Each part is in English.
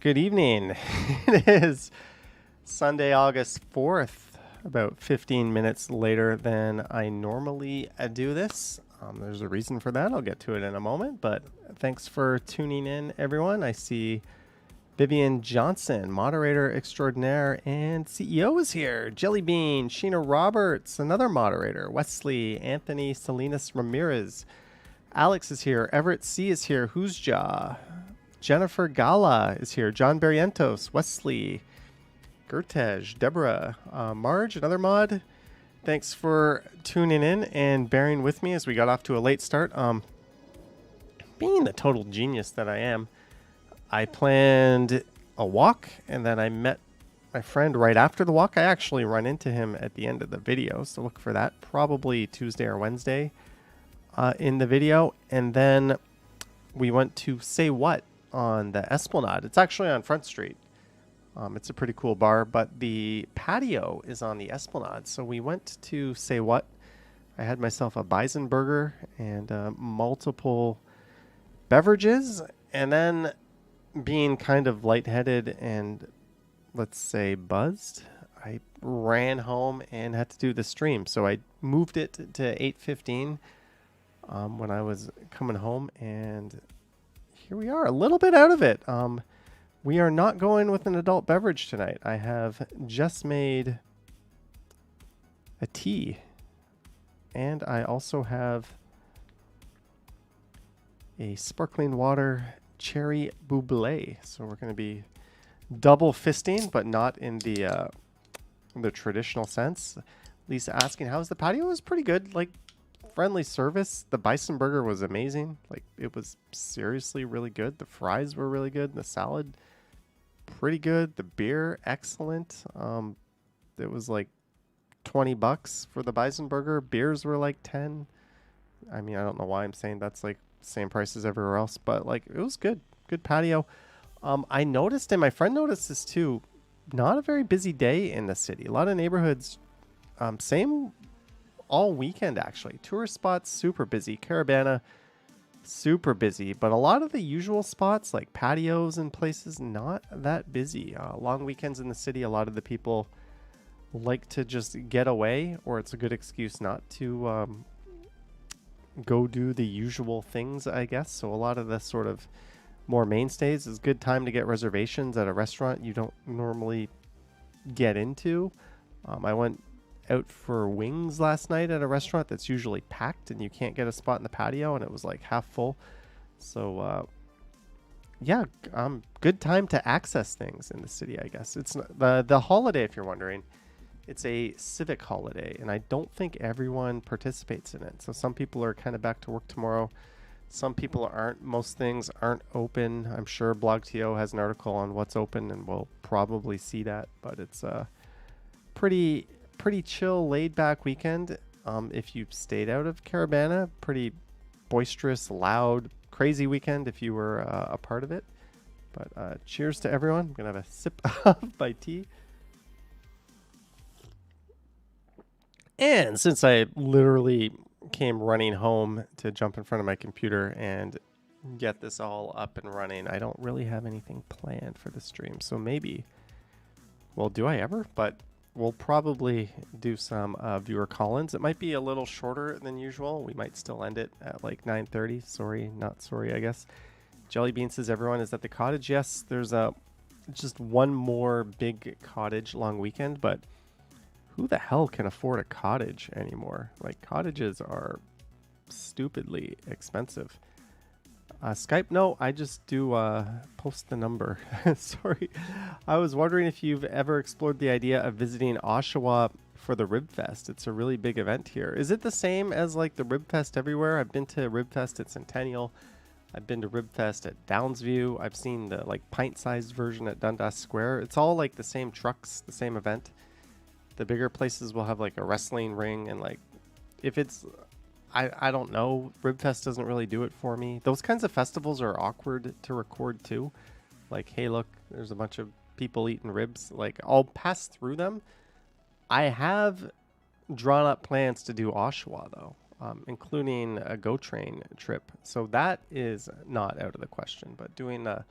Good evening. It is Sunday, August 4th, about 15 minutes later than I normally do this. There's a reason for that. I'll get to it in a moment, but thanks for tuning in, everyone. I see Vivian Johnson, moderator extraordinaire and CEO, is here. Jellybean, Sheena Roberts, another moderator. Wesley, Anthony, Salinas Ramirez. Alex is here. Everett C is here. Who's Jaw? Jennifer Gala is here. John Barrientos, Wesley, Gertej, Deborah, Marge, another mod. Thanks for tuning in and bearing with me as we got off to a late start. Being the total genius that I am, I planned a walk and then I met my friend right after the walk. I actually run into him at the end of the video, so look for that. Probably Tuesday or Wednesday in the video. And then we went to Say What on the Esplanade. It's actually on Front Street. It's a pretty cool bar, but the patio is on the Esplanade. So we went to Say What. I had myself a bison burger and multiple beverages, and then being kind of lightheaded and, let's say, buzzed, I ran home and had to do the stream. So I moved it to 8:15 when I was coming home, and here we are, a little bit out of it. We are not going with an adult beverage tonight. I have just made a tea, and I also have a sparkling water cherry bubbly. So we're going to be double fisting, but not in the traditional sense. Lisa asking, how's the patio? It was pretty good. Like, friendly service. The bison burger was amazing. Like, it was seriously really good. The fries were really good. The salad, pretty good. The beer, excellent. It was like $20 for the bison burger. Beers were like 10. I mean, I don't know why I'm saying that's like same price as everywhere else, but like it was good. Good patio. I noticed, and my friend noticed this too, not a very busy day in the city. A lot of neighborhoods, same all weekend actually. Tourist spots super busy. Carabana super busy, but a lot of the usual spots like patios and places not that busy. Long weekends in the city, a lot of the people like to just get away, or it's a good excuse not to go do the usual things, I guess. So a lot of the sort of more mainstays is good time to get reservations at a restaurant you don't normally get into. I went out for wings last night at a restaurant that's usually packed and you can't get a spot in the patio, and it was like half full. So yeah, good time to access things in the city, I guess. It's the holiday, if you're wondering. It's a civic holiday, and I don't think everyone participates in it. So some people are kind of back to work tomorrow. Some people aren't. Most things aren't open. I'm sure BlogTO has an article on what's open, and we'll probably see that. But it's a pretty chill, laid-back weekend. If you stayed out of Carabana, pretty boisterous, loud, crazy weekend if you were a part of it. But cheers to everyone. I'm going to have a sip of my tea. And since I literally came running home to jump in front of my computer and get this all up and running, I don't really have anything planned for the stream. So maybe, well, do I ever? But we'll probably do some viewer call-ins. It might be a little shorter than usual. We might still end it at like 9:30. Sorry, not sorry, I guess. Jellybean says, everyone is at the cottage. Yes, there's just one more big cottage long weekend, but who the hell can afford a cottage anymore? Like, cottages are stupidly expensive. Skype, no, I just do post the number. Sorry. I was wondering if you've ever explored the idea of visiting Oshawa for the Rib Fest. It's a really big event here. Is it the same as like the Rib Fest everywhere? I've been to Rib Fest at Centennial. I've been to Rib Fest at Downsview. I've seen the like pint-sized version at Dundas Square. It's all like the same trucks, the same event. The bigger places will have like a wrestling ring, and like if it's, I don't know, Ribfest doesn't really do it for me. Those kinds of festivals are awkward to record too. Like, hey, look, there's a bunch of people eating ribs. Like, I'll pass through them. I have drawn up plans to do Oshawa though, including a GO train trip. So that is not out of the question, but doing a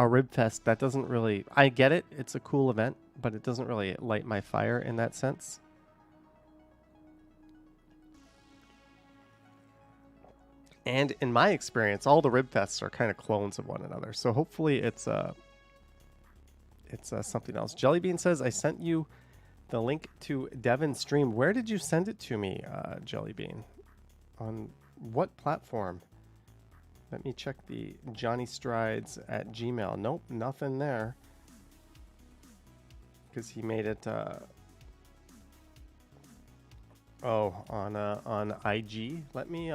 Rib Fest, that doesn't really, I get it, it's a cool event, but it doesn't really light my fire in that sense. And in my experience, all the Rib Fests are kind of clones of one another. So hopefully it's something else. Jellybean says, I sent you the link to Devon's stream. Where did you send it to me, Jellybean? On what platform? Let me check the Johnny Strides at Gmail. Nope, nothing there. Because he made it, on IG. Let me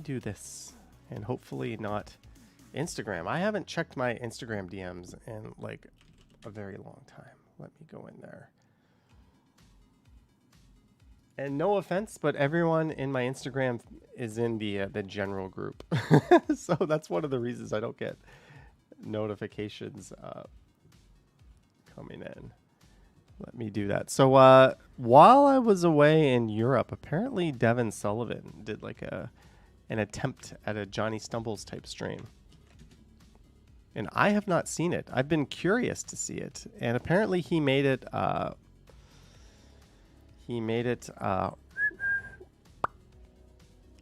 do this, and hopefully not Instagram. I haven't checked my Instagram DMs in like a very long time. Let me go in there. And no offense, but everyone in my Instagram is in the general group. So that's one of the reasons I don't get notifications coming in. Let me do that. So while I was away in Europe, apparently Devin Sullivan did like an attempt at a Johnny Stumbles type stream. And I have not seen it. I've been curious to see it. And apparently he made it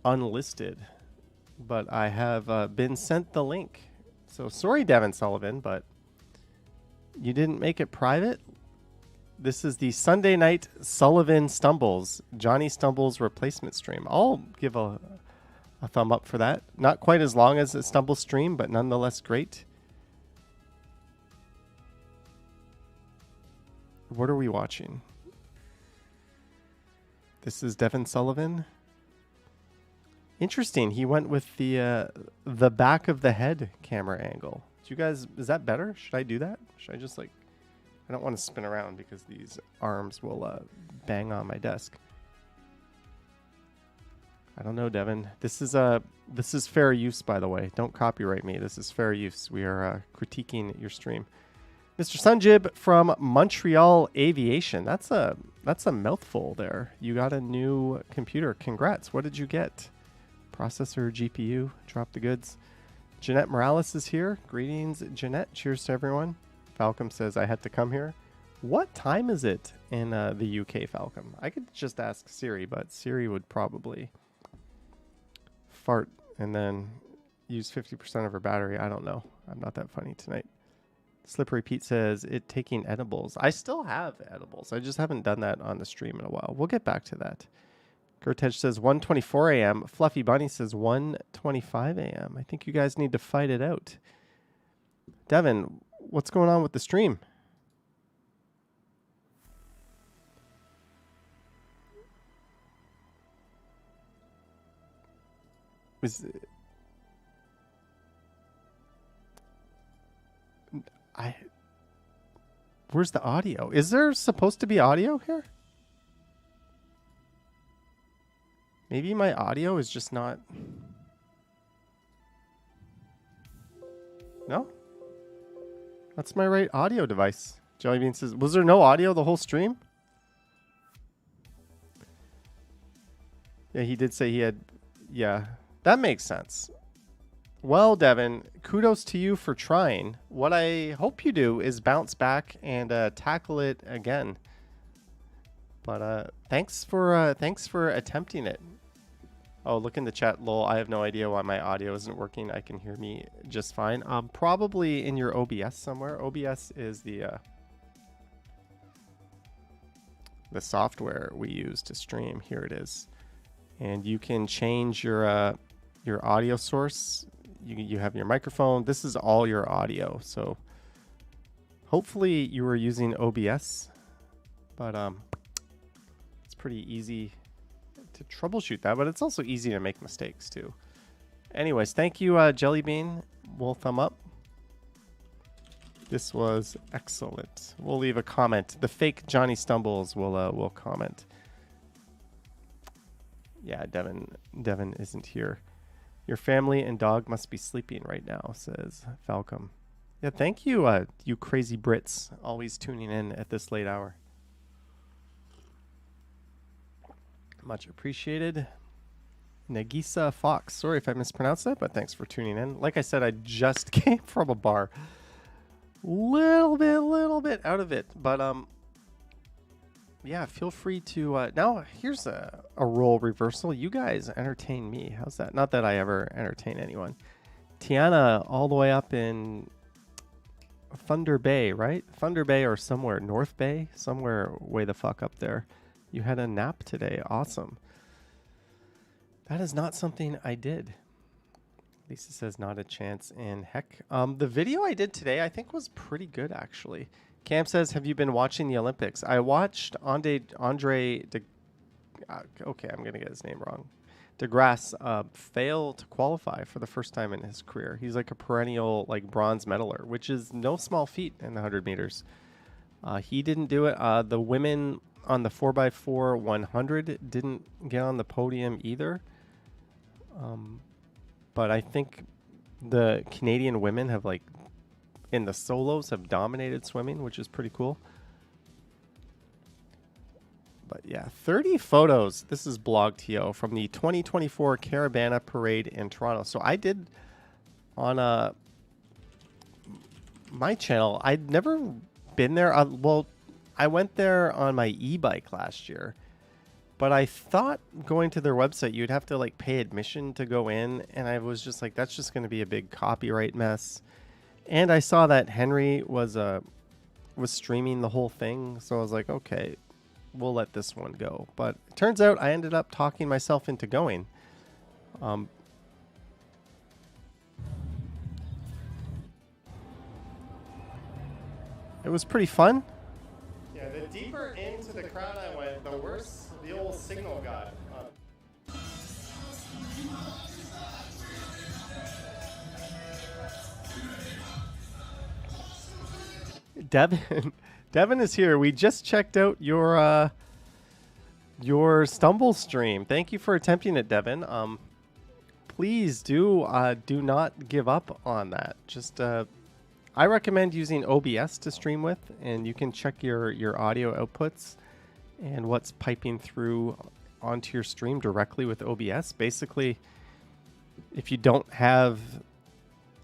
unlisted. But I have been sent the link. So sorry, Devin Sullivan, but you didn't make it private. This is the Sunday night Sullivan Stumbles, Johnny Stumbles replacement stream. I'll give a thumb up for that. Not quite as long as a Stumble stream, but nonetheless great. What are we watching? This is Devin Sullivan. Interesting. He went with the back of the head camera angle. Do you guys, is that better? Should I do that? Should I just like, I don't want to spin around because these arms will bang on my desk. I don't know, Devin. This is fair use, by the way. Don't copyright me. This is fair use. We are critiquing your stream. Mr. Sunjib from Montreal Aviation. That's a mouthful there. You got a new computer. Congrats. What did you get? Processor, GPU. Drop the goods. Jeanette Morales is here. Greetings, Jeanette. Cheers to everyone. Falcom says, I had to come here. What time is it in the UK, Falcom? I could just ask Siri, but Siri would probably fart and then use 50% of her battery. I don't know. I'm not that funny tonight. Slippery Pete says, it taking edibles. I still have edibles. I just haven't done that on the stream in a while. We'll get back to that. Gertej says 1:24 a.m. Fluffy Bunny says 1:25 a.m. I think you guys need to fight it out. Devin, what's going on with the stream? Where's the audio? Is there supposed to be audio here? Maybe my audio is just not. No? That's my right audio device. Jellybean says, was there no audio the whole stream? Yeah, he did say he had. Yeah, that makes sense. Well, Devin, kudos to you for trying. What I hope you do is bounce back and tackle it again. But thanks for attempting it. Oh, look in the chat, lol. I have no idea why my audio isn't working. I can hear me just fine. Probably in your OBS somewhere. OBS is the software we use to stream. Here it is, and you can change your audio source. You have your microphone. This is all your audio. So hopefully you were using OBS, but it's pretty easy to troubleshoot that, but it's also easy to make mistakes too. Anyways, thank you, Jellybean. We'll thumb up. This was excellent. We'll leave a comment. The fake Johnny Stumbles will comment. Yeah, Devin isn't here. Your family and dog must be sleeping right now, says Falcom. Yeah, thank you, you crazy Brits, always tuning in at this late hour. Much appreciated. Nagisa Fox. Sorry if I mispronounced that, but thanks for tuning in. Like I said, I just came from a bar. Little bit out of it. But yeah, feel free to now here's a role reversal. You guys entertain me. How's that? Not that I ever entertain anyone. Tiana all the way up in Thunder Bay, right? Thunder Bay or somewhere. North Bay? Somewhere way the fuck up there. You had a nap today. Awesome. That is not something I did. Lisa says not a chance in heck. The video I did today I think was pretty good actually. Cam says, have you been watching the Olympics? I watched okay, I'm going to get his name wrong. DeGrasse fail to qualify for the first time in his career. He's like a perennial like bronze medaler, which is no small feat in the 100 meters. He didn't do it. The women on the 4x4 100 didn't get on the podium either. But I think the Canadian women have like in the solos have dominated swimming, which is pretty cool. But yeah, 30 photos. This is BlogTO from the 2024 Carabana Parade in Toronto. So I did on my channel. I'd never been there. Well, I went there on my e-bike last year. But I thought going to their website, you'd have to like pay admission to go in. And I was just like, that's just going to be a big copyright mess. And I saw that Henry was streaming the whole thing. So I was like, okay, we'll let this one go. But it turns out I ended up talking myself into going. It was pretty fun. Yeah, the deeper into the crowd I went, the worse the old signal got. Devin is here. We just checked out your Stumble stream. Thank you for attempting it, Devin. Please do not give up on that. Just I recommend using OBS to stream with, and you can check your audio outputs and what's piping through onto your stream directly with OBS. Basically, if you don't have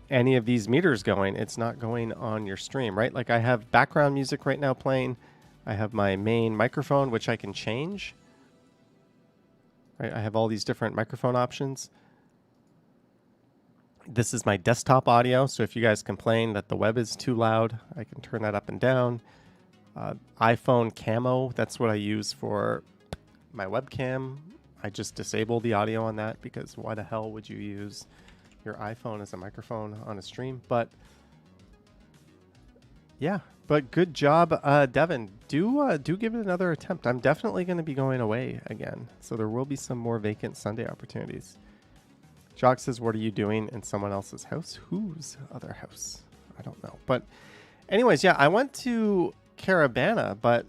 any of these meters going, it's not going on your stream, right? Like I have background music right now playing. I have my main microphone, which I can change. Right? I have all these different microphone options. This is my desktop audio, so if you guys complain that the web is too loud, I can turn that up and down. iPhone camo, that's what I use for my webcam. I just disable the audio on that because why the hell would you use your iPhone as a microphone on a stream? But yeah, but good job, Devin. Do give it another attempt. I'm definitely going to be going away again, so there will be some more vacant Sunday opportunities. Jock says, what are you doing in someone else's house? Whose other house? I don't know. But anyways, yeah, I went to Carabana, but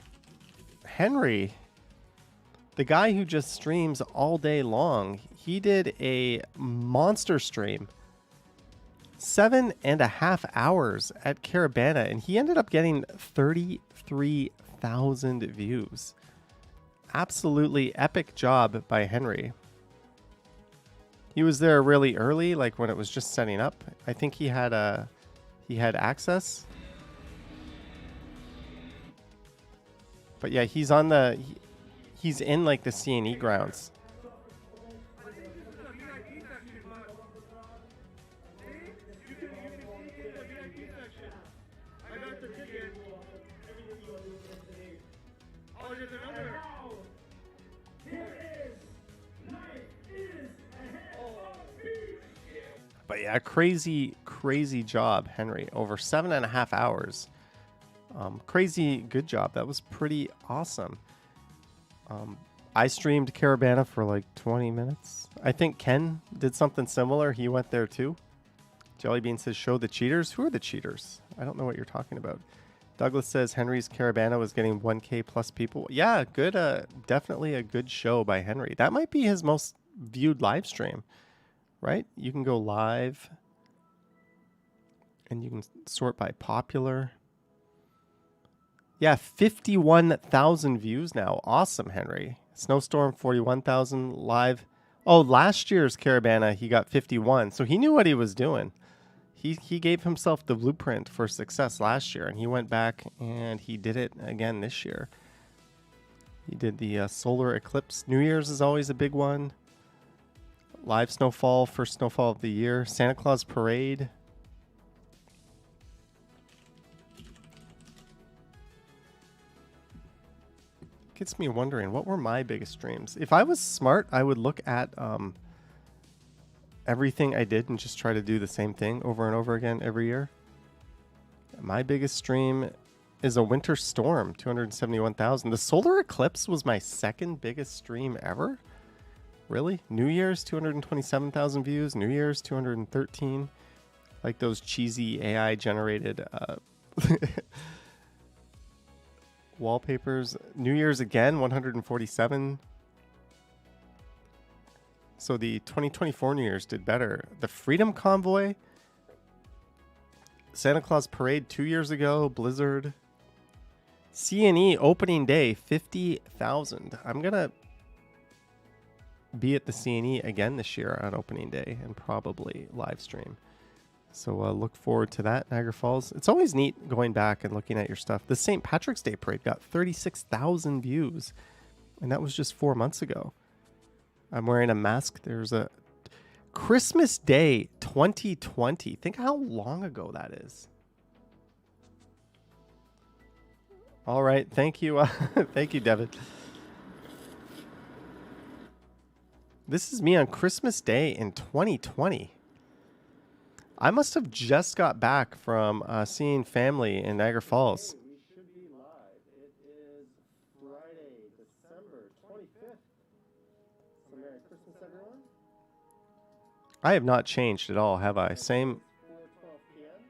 Henry, the guy who just streams all day long, he did a monster stream. 7.5 hours at Carabana, and he ended up getting 33,000 views. Absolutely epic job by Henry. He was there really early, like when it was just setting up. I think he had access. But yeah, he's on he's in like the C&E grounds. But yeah, crazy job, Henry. Over 7.5 hours. Crazy good job. That was pretty awesome. I streamed Carabana for like 20 minutes. I think Ken did something similar. He went there too. Jellybean says, show the cheaters. Who are the cheaters? I don't know what you're talking about. Douglas says Henry's Carabana was getting 1K plus people. Yeah, good. Definitely a good show by Henry. That might be his most viewed live stream. Right? You can go live and you can sort by popular. Yeah, 51,000 views now. Awesome, Henry. Snowstorm, 41,000 live Oh, last year's Carabana, he got 51. So he knew what he was doing. He gave himself the blueprint for success last year, and he went back and he did it again this year. He did the solar eclipse. New Year's is always a big one. Live snowfall, first snowfall of the year. Santa Claus Parade. Gets me wondering, what were my biggest dreams? If I was smart, I would look at everything I did and just try to do the same thing over and over again every year. My biggest dream is a winter storm, 271,000. The solar eclipse was my second biggest stream ever. Really? New Year's, 227,000 views. New Year's, 213. Like those cheesy AI generated wallpapers. New Year's again, 147. So the 2024 New Year's did better. The Freedom Convoy, Santa Claus Parade 2 years ago, Blizzard. CNE opening day, 50,000. I'm going to be at the CNE again this year on opening day and probably live stream. So look forward to that, Niagara Falls. It's always neat going back and looking at your stuff. The St. Patrick's Day Parade got 36,000 views, and that was just 4 months ago. I'm wearing a mask. There's a Christmas Day 2020. Think how long ago that is. All right. Thank you. Thank you, Devin. This is me on Christmas Day in 2020. I must have just got back from seeing family in Niagara Falls. We should be live. It is Friday, December 25th. So Merry Christmas, everyone. I have not changed at all, have I? Same. 4:12 p.m.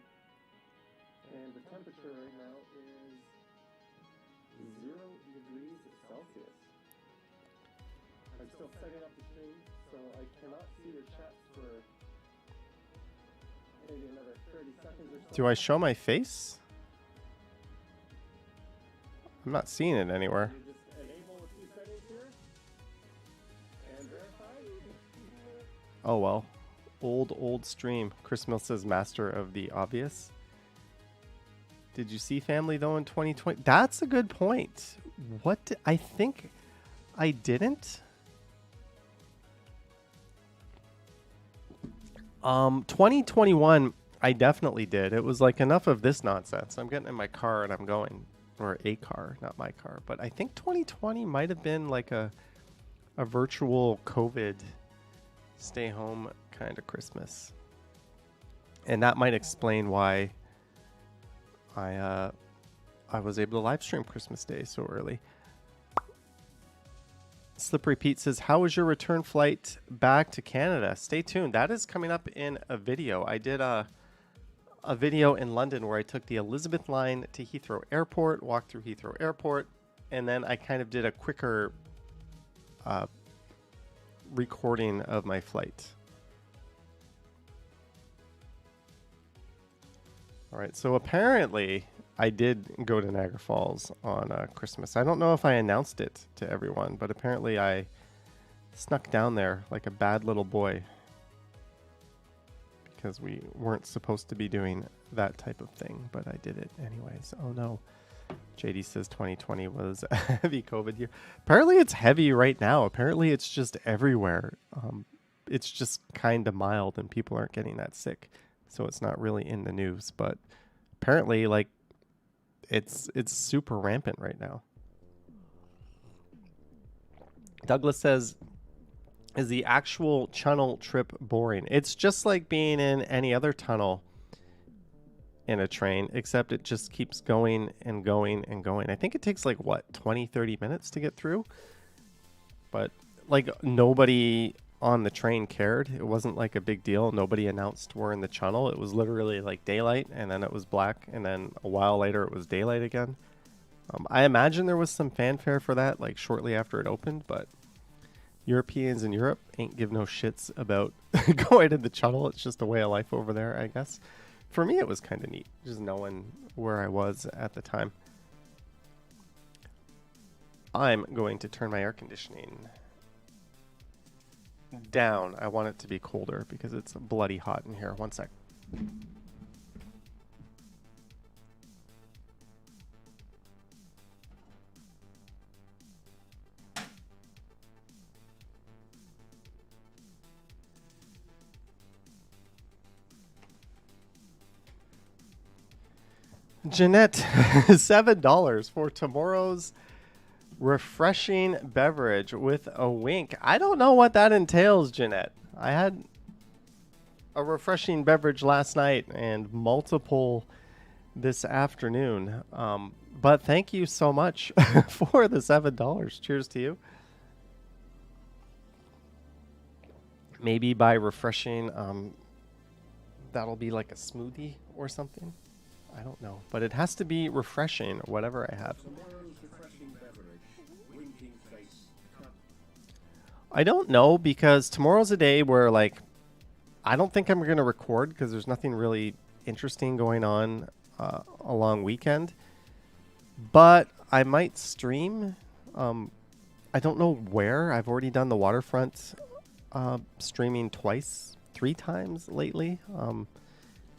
And the temperature right now is 0 degrees Celsius. I'm still setting up the stream, so I cannot see your chats for maybe another 30 seconds or so. Do I show my face? I'm not seeing it anywhere. You just enable a few settings here and verify. Oh well. Old stream. Chris Mill says master of the obvious. Did you see family though in 2020? That's a good point. I think I didn't. 2021, I definitely did. It was like enough of this nonsense. I'm getting in my car and I'm going, or a car, not my car. But I think 2020 might have been like a virtual COVID stay home kind of Christmas. And that might explain why I was able to live stream Christmas Day so early. Slippery Pete says, how was your return flight back to Canada? Stay tuned. That is coming up in a video. I did a video in London where I took the Elizabeth line to Heathrow Airport, walked through Heathrow Airport, and then I kind of did a quicker recording of my flight. All right, so apparently I did go to Niagara Falls on Christmas. I don't know if I announced it to everyone, but apparently I snuck down there like a bad little boy because we weren't supposed to be doing that type of thing, but I did it anyways. Oh no. JD says 2020 was a heavy COVID year. Apparently it's heavy right now. Apparently it's just everywhere. It's just kind of mild and people aren't getting that sick. So it's not really in the news, but apparently like it's super rampant right now. Douglas says, is the actual tunnel trip boring? It's just like being in any other tunnel in a train, except it just keeps going and going and going. I think it takes like what, 20-30 minutes to get through, but like nobody on the train cared. It wasn't like a big deal. Nobody announced we're in the tunnel. It was literally like daylight and then it was black and then a while later it was daylight again. I imagine there was some fanfare for that like shortly after it opened, but Europeans in Europe ain't give no shits about going in the tunnel. It's just a way of life over there, I guess. For me, it was kind of neat just knowing where I was at the time. I'm going to turn my air conditioning down. I want it to be colder because it's bloody hot in here. One sec. Jeanette, $7 for tomorrow's refreshing beverage with a wink. I don't know what that entails, Jeanette. I had a refreshing beverage last night and multiple this afternoon. But thank you so much for the $7. Cheers to you. Maybe by refreshing, that'll be like a smoothie or something. I don't know, but it has to be refreshing, whatever I have. I don't know, because tomorrow's a day where, like, I don't think I'm going to record because there's nothing really interesting going on a long weekend. But I might stream. I don't know where. I've already done the waterfront streaming 3 times lately.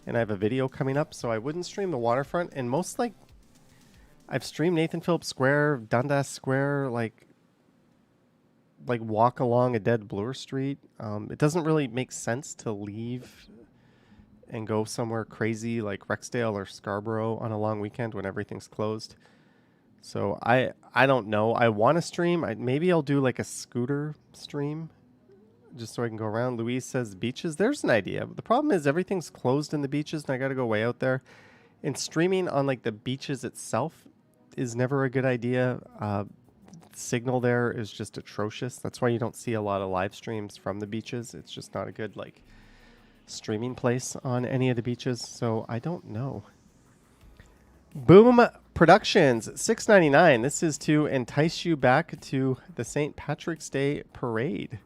And I have a video coming up, so I wouldn't stream the waterfront. And most, like, I've streamed Nathan Phillips Square, Dundas Square, like walk along a dead Bloor Street. It doesn't really make sense to leave and go somewhere crazy like Rexdale or Scarborough on a long weekend when everything's closed. So I don't know. I want to stream. Maybe I'll do like a scooter stream, just so I can go around. Louise says beaches. There's an idea. But the problem is everything's closed in the beaches, and I got to go way out there. And streaming on like the beaches itself is never a good idea. Signal there is just atrocious. That's why you don't see a lot of live streams from the beaches. It's just not a good like streaming place on any of the beaches. So I don't know. Boom Productions, $6.99. This is to entice you back to the St. Patrick's Day Parade.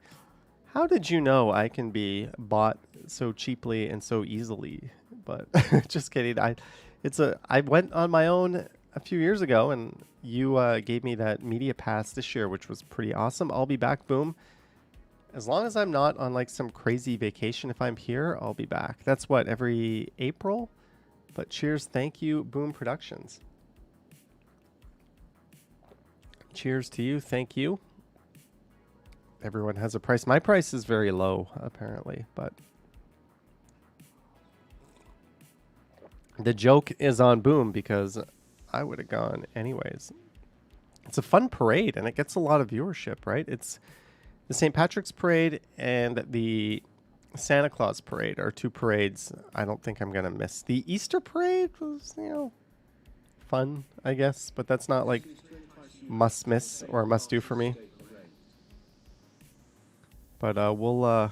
How did you know I can be bought so cheaply and so easily? But just kidding. I went on my own a few years ago, and you gave me that media pass this year, which was pretty awesome. I'll be back, Boom. As long as I'm not on like some crazy vacation, if I'm here, I'll be back. That's what, every April? But cheers, thank you, Boom Productions. Cheers to you, thank you. Everyone has a price. My price is very low, apparently, but the joke is on Boom because I would have gone anyways. It's a fun parade, and it gets a lot of viewership, right? It's the St. Patrick's Parade and the Santa Claus Parade are 2 parades I don't think I'm going to miss. The Easter Parade was, fun, I guess, but that's not like must miss or must do for me. But we'll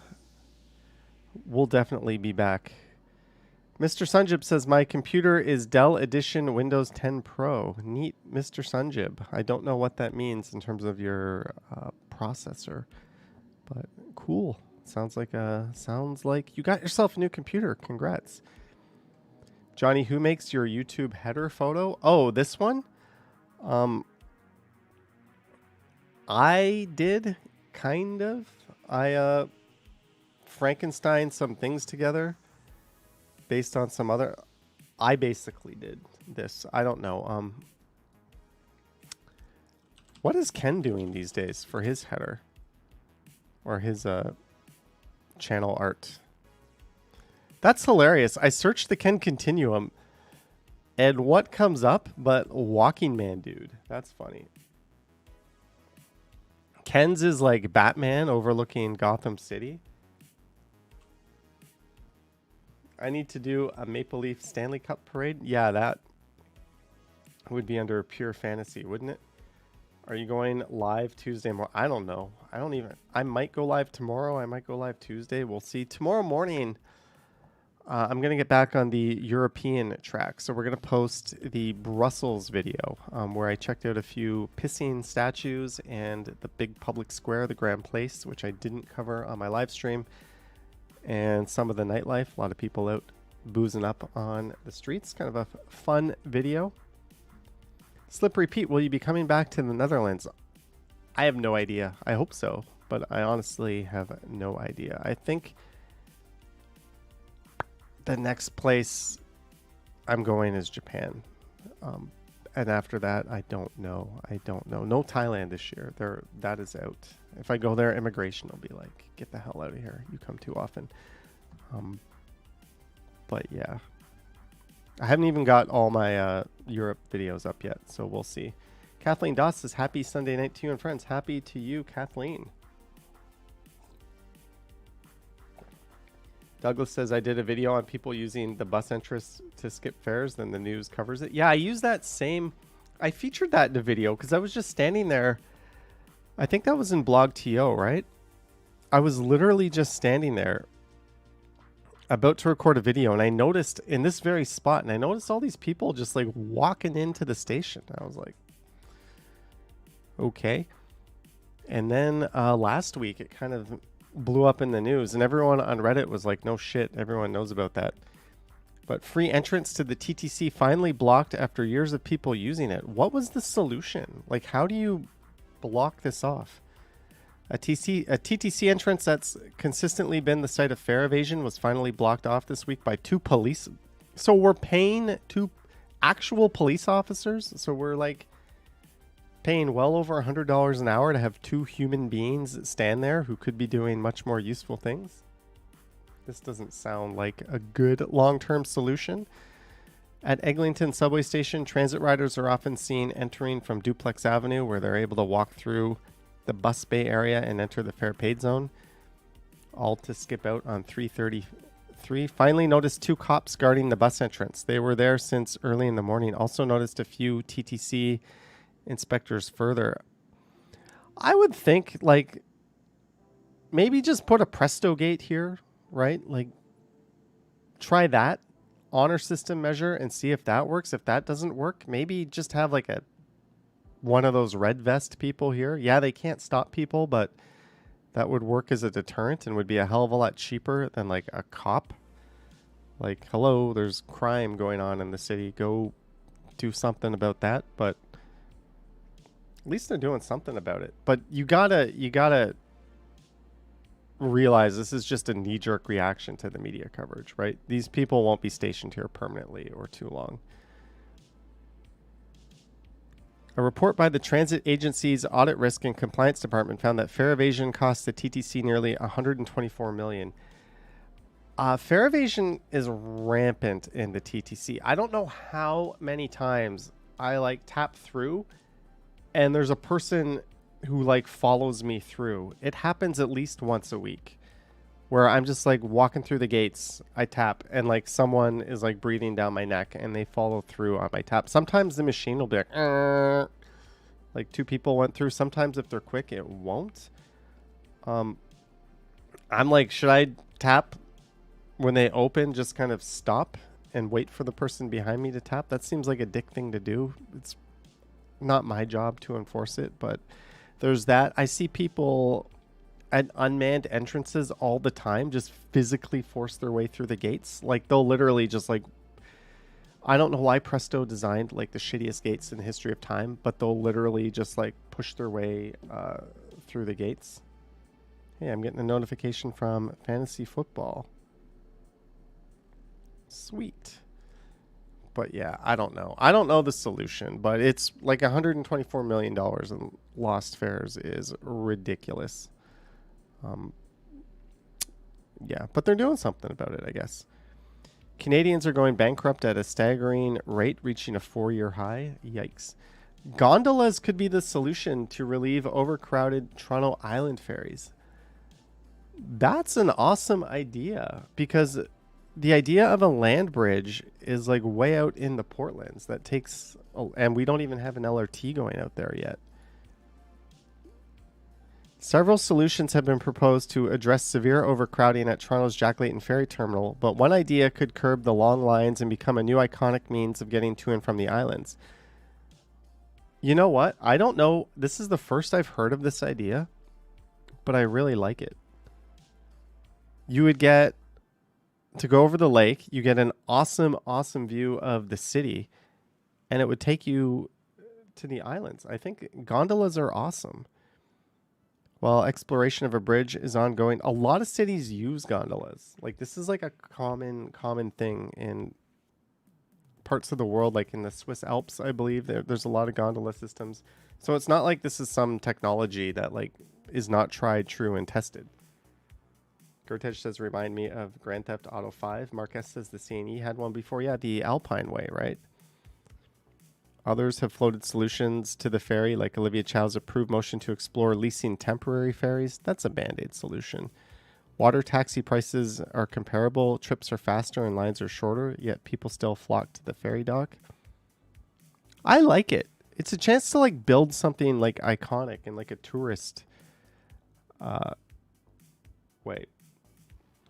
definitely be back. Mr. Sunjib says, my computer is Dell Edition Windows 10 Pro. Neat, Mr. Sunjib. I don't know what that means in terms of your processor, but cool. Sounds like you got yourself a new computer. Congrats. Johnny, who makes your YouTube header photo? Oh, this one? I did, kind of. I Frankenstein some things together based on some other. I basically did this. I don't know. What is Ken doing these days for his header or his channel art? That's hilarious. I searched the Ken Continuum, and what comes up but Walking Man Dude. That's funny. Ken's is like Batman overlooking Gotham City. I need to do a Maple Leaf Stanley Cup parade. Yeah, that would be under pure fantasy, wouldn't it? Are you going live Tuesday morning? I don't know. I might go live tomorrow. I might go live Tuesday. We'll see. Tomorrow morning, I'm going to get back on the European track. So we're going to post the Brussels video where I checked out a few pissing statues and the big public square, the Grand Place, which I didn't cover on my live stream, and some of the nightlife. A lot of people out boozing up on the streets. Kind of a fun video. Slippery Pete, will you be coming back to the Netherlands? I have no idea. I hope so. but I honestly have no idea. I think the next place I'm going is Japan. And after that, I don't know. No Thailand this year. That is out. If I go there, immigration will be like, get the hell out of here. You come too often. But yeah. I haven't even got all my Europe videos up yet, so we'll see. Kathleen Doss says, happy Sunday night to you and friends. Happy to you, Kathleen. Douglas says, I did a video on people using the bus entrance to skip fares, then the news covers it. Yeah, I used that same... I featured that in the video because I was just standing there. I think that was in Blog TO, right? I was literally just standing there about to record a video, and I noticed in this very spot, and I noticed all these people just like walking into the station. I was like, okay. And then last week, it kind of blew up in the news, and everyone on Reddit was like, no shit, everyone knows about that. But free entrance to the TTC finally blocked after years of people using it. What was the solution? Like, how do you block this off? A TTC entrance that's consistently been the site of fare evasion was finally blocked off this week by 2 police. So we're paying 2 actual police officers. So we're like paying well over $100 an hour to have 2 human beings stand there who could be doing much more useful things. This doesn't sound like a good long-term solution. At Eglinton subway station, transit riders are often seen entering from Duplex Avenue, where they're able to walk through the bus bay area and enter the fare paid zone, all to skip out on 333. Finally noticed 2 cops guarding the bus entrance. They were there since early in the morning. Also noticed a few TTC inspectors further. I would think, like, maybe just put a Presto gate here, right? Like, try that honor system measure and see if that works. If that doesn't work, maybe just have like one of those red vest people here. Yeah, they can't stop people, but that would work as a deterrent and would be a hell of a lot cheaper than like a cop. Like, hello, there's crime going on in the city. Go do something about that. But at least they're doing something about it. But you gotta realize this is just a knee-jerk reaction to the media coverage, right? These people won't be stationed here permanently or too long. A report by the Transit Agency's Audit Risk and Compliance Department found that fare evasion cost the TTC nearly $124 million. Fare evasion is rampant in the TTC. I don't know how many times I like tap through and there's a person who like follows me through. It happens at least once a week where I'm just like walking through the gates, I tap, and like someone is like breathing down my neck and they follow through on my tap. Sometimes the machine will be like 2 people went through. Sometimes if they're quick, it won't. I'm like, should I tap when they open, just kind of stop and wait for the person behind me to tap? That seems like a dick thing to do. It's not my job to enforce it, but there's that. I see people at unmanned entrances all the time just physically force their way through the gates. Like, they'll literally just like, I don't know why Presto designed like the shittiest gates in the history of time, but they'll literally just like push their way through the gates. Hey, I'm getting a notification from Fantasy Football. Sweet. But yeah, I don't know. I don't know the solution, but it's like $124 million in lost fares is ridiculous. Yeah, but they're doing something about it, I guess. Canadians are going bankrupt at a staggering rate, reaching a 4-year high. Yikes. Gondolas could be the solution to relieve overcrowded Toronto Island ferries. That's an awesome idea, because the idea of a land bridge is like way out in the Portlands. That takes, and we don't even have an LRT going out there yet. Several solutions have been proposed to address severe overcrowding at Toronto's Jack Layton Ferry Terminal, but one idea could curb the long lines and become a new iconic means of getting to and from the islands. You know what? I don't know. This is the first I've heard of this idea, but I really like it. You would get to go over the lake. You get an awesome, awesome view of the city, and it would take you to the islands. I think gondolas are awesome. While exploration of a bridge is ongoing, a lot of cities use gondolas. Like this is like a common thing in parts of the world, like in the Swiss Alps, I believe there's a lot of gondola systems. So it's not like this is some technology that like is not tried, true, and tested. Gertej says, remind me of Grand Theft Auto 5. Marquez says the C&E had one before. Yeah, the Alpine Way, right? Others have floated solutions to the ferry, like Olivia Chow's approved motion to explore leasing temporary ferries. That's a band-aid solution. Water taxi prices are comparable. Trips are faster and lines are shorter, yet people still flock to the ferry dock. I like it. It's a chance to like build something like iconic and like a tourist. Wait.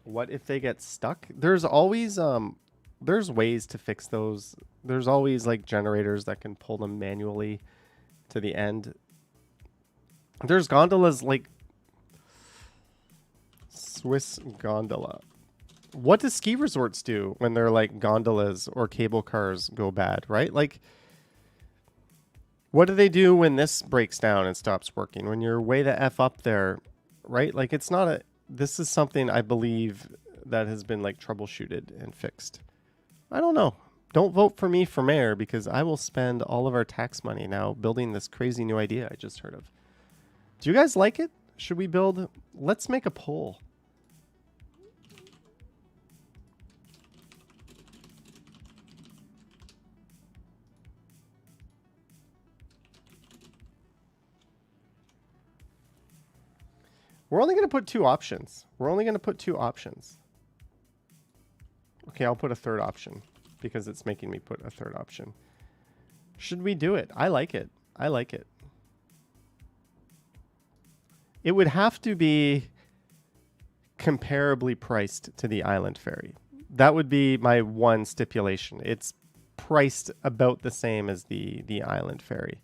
What if they get stuck? There's always there's ways to fix those. There's always like generators that can pull them manually to the end. There's gondolas like Swiss gondola. What do ski resorts do when they're like gondolas or cable cars go bad, right? Like, what do they do when this breaks down and stops working? When you're way the F up there, right? Like, it's not a... This is something I believe that has been like troubleshooted and fixed. I don't know. Don't vote for me for mayor because I will spend all of our tax money now building this crazy new idea I just heard of. Do you guys like it? Should we build? Let's make a poll. We're only going to put two options. Okay, I'll put a third option because it's making me put a third option. Should we do it? I like it. It would have to be comparably priced to the island ferry. That would be my one stipulation. It's priced about the same as the island ferry.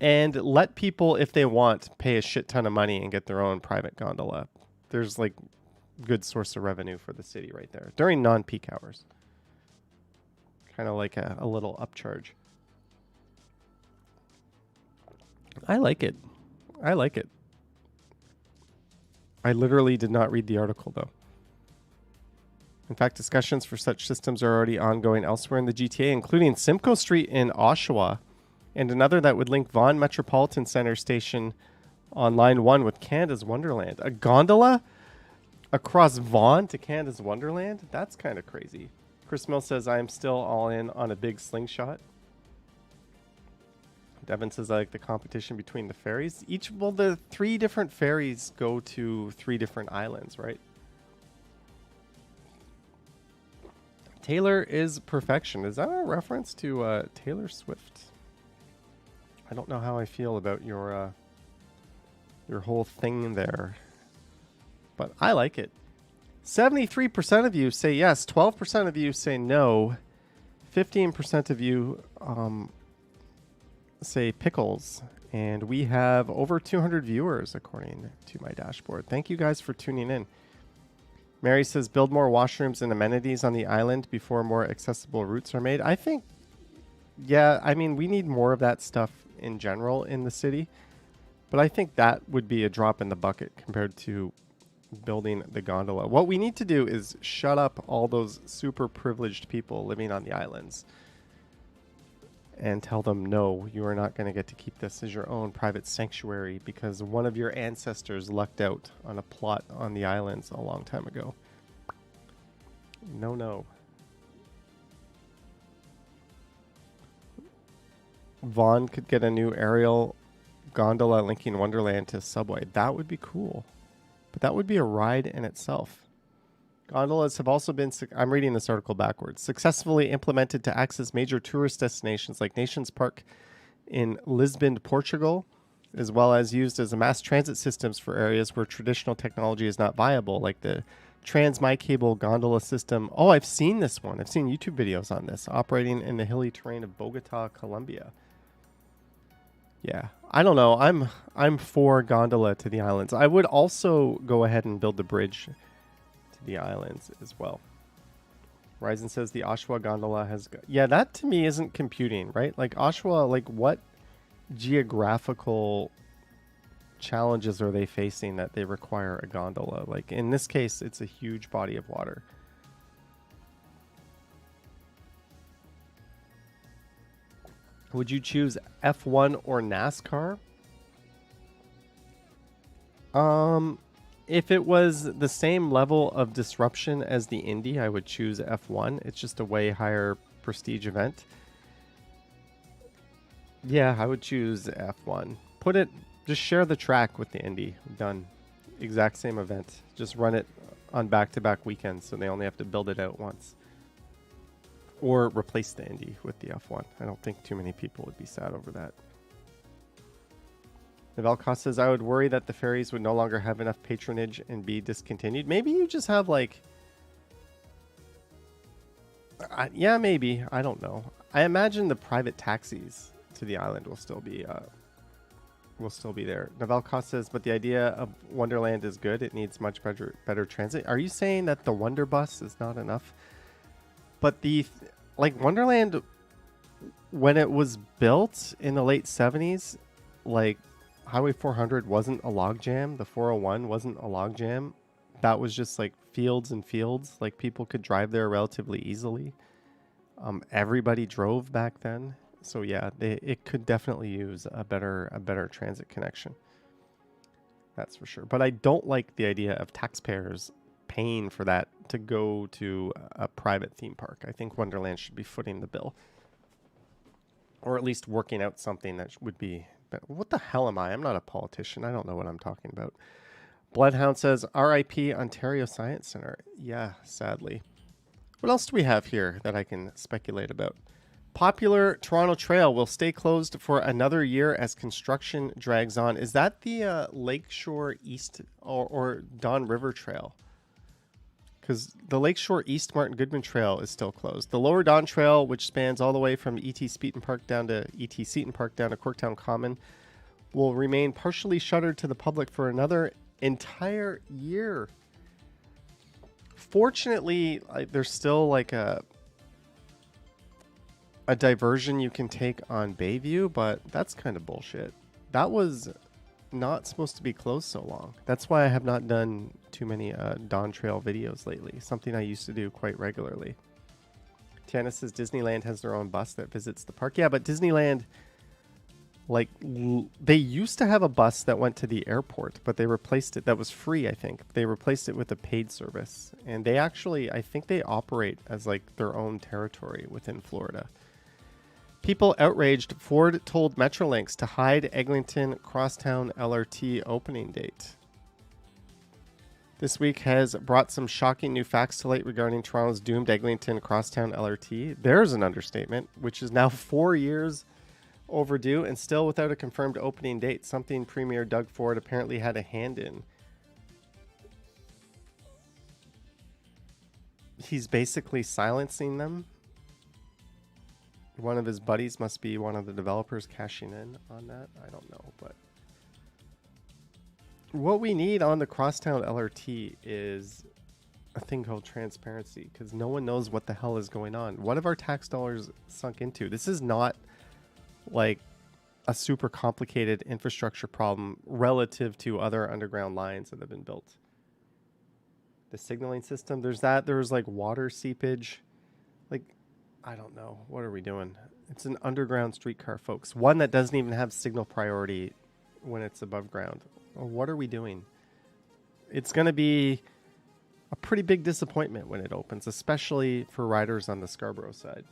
And let people, if they want, pay a shit ton of money and get their own private gondola. There's like good source of revenue for the city right there during non-peak hours. Kind of like a little upcharge. I like it. I literally did not read the article though. In fact, discussions for such systems are already ongoing elsewhere in the GTA, including Simcoe Street in Oshawa, and another that would link Vaughan Metropolitan Center Station on Line 1 with Canada's Wonderland. A gondola across Vaughan to Canada's Wonderland? That's kind of crazy. Chris Mill says, I am still all in on a big slingshot. Devin says, I like the competition between the ferries. Well, the 3 different ferries go to 3 different islands, right? Taylor is perfection. Is that a reference to Taylor Swift? I don't know how I feel about your whole thing there, but I like it. 73% of you say yes. 12% of you say no. 15% of you say pickles, and we have over 200 viewers according to my dashboard. Thank you guys for tuning in. Mary says build more washrooms and amenities on the island before more accessible routes are made. I think, yeah, I mean, we need more of that stuff in general in the city, but I think that would be a drop in the bucket compared to building the gondola. What we need to do is shut up all those super privileged people living on the islands and tell them, no, you are not going to get to keep this as your own private sanctuary because one of your ancestors lucked out on a plot on the islands a long time ago. No. Vaughan could get a new aerial gondola linking Wonderland to Subway. That would be cool. But that would be a ride in itself. Gondolas have also been, I'm reading this article backwards, successfully implemented to access major tourist destinations like Nations Park in Lisbon, Portugal, as well as used as a mass transit systems for areas where traditional technology is not viable, like the Trans-My-Cable gondola system. Oh, I've seen this one. I've seen YouTube videos on this, operating in the hilly terrain of Bogota, Colombia. Yeah, I don't know. I'm for gondola to the islands. I would also go ahead and build the bridge to the islands as well. Ryzen says the Oshawa gondola has... Yeah, that to me isn't computing, right? Like Oshawa, like what geographical challenges are they facing that they require a gondola? Like in this case, it's a huge body of water. Would you choose F1 or NASCAR? If it was the same level of disruption as the Indy, I would choose F1. It's just a way higher prestige event. Yeah, I would choose F1. Just share the track with the Indy. Done. Exact same event. Just run it on back-to-back weekends so they only have to build it out once. Or replace the Indy with the F1. I don't think too many people would be sad over that. Navelcost says, I would worry that the ferries would no longer have enough patronage and be discontinued. Maybe you just have like... yeah, maybe. I don't know. I imagine the private taxis to the island will still be there. Navelcost says, but the idea of Wonderland is good. It needs much better transit. Are you saying that the Wonder Bus is not enough? But like Wonderland, when it was built in the late 70s, like Highway 400 wasn't a logjam. The 401 wasn't a logjam. That was just like fields and fields. Like people could drive there relatively easily. Everybody drove back then. So yeah, it could definitely use a better transit connection. That's for sure. But I don't like the idea of taxpayers paying for that to go to a private theme park. I think Wonderland should be footing the bill. Or at least working out something that would be... What the hell am I? I'm not a politician. I don't know what I'm talking about. Bloodhound says, RIP Ontario Science Center. Yeah, sadly. What else do we have here that I can speculate about? Popular Toronto Trail will stay closed for another year as construction drags on. Is that the Lakeshore East or Don River Trail? Because the Lakeshore East Martin Goodman Trail is still closed. The Lower Don Trail, which spans all the way from E.T. Seton Park down to Corktown Common, will remain partially shuttered to the public for another entire year. Fortunately, there's still like a diversion you can take on Bayview, but that's kind of bullshit. That was not supposed to be closed so long. That's why I have not done too many Dawn Trail videos lately. Something I used to do quite regularly. Tiana says Disneyland has their own bus that visits the park. Yeah, but Disneyland, like, they used to have a bus that went to the airport, but they replaced it. That was free, I think. They replaced it with a paid service. And they actually, I think they operate as like their own territory within Florida. People outraged. Ford told Metrolinx to hide Eglinton Crosstown LRT opening date. This week has brought some shocking new facts to light regarding Toronto's doomed Eglinton Crosstown LRT. There's an understatement, which is now 4 years overdue and still without a confirmed opening date, something Premier Doug Ford apparently had a hand in. He's basically silencing them. One of his buddies must be one of the developers cashing in on that. I don't know, but what we need on the Crosstown LRT is a thing called transparency, because no one knows what the hell is going on. What have our tax dollars sunk into? This is not like a super complicated infrastructure problem relative to other underground lines that have been built. The signaling system, there's like water seepage. Like, I don't know. What are we doing? It's an underground streetcar, folks. One that doesn't even have signal priority when it's above ground. What are we doing? It's going to be a pretty big disappointment when it opens, especially for riders on the Scarborough side.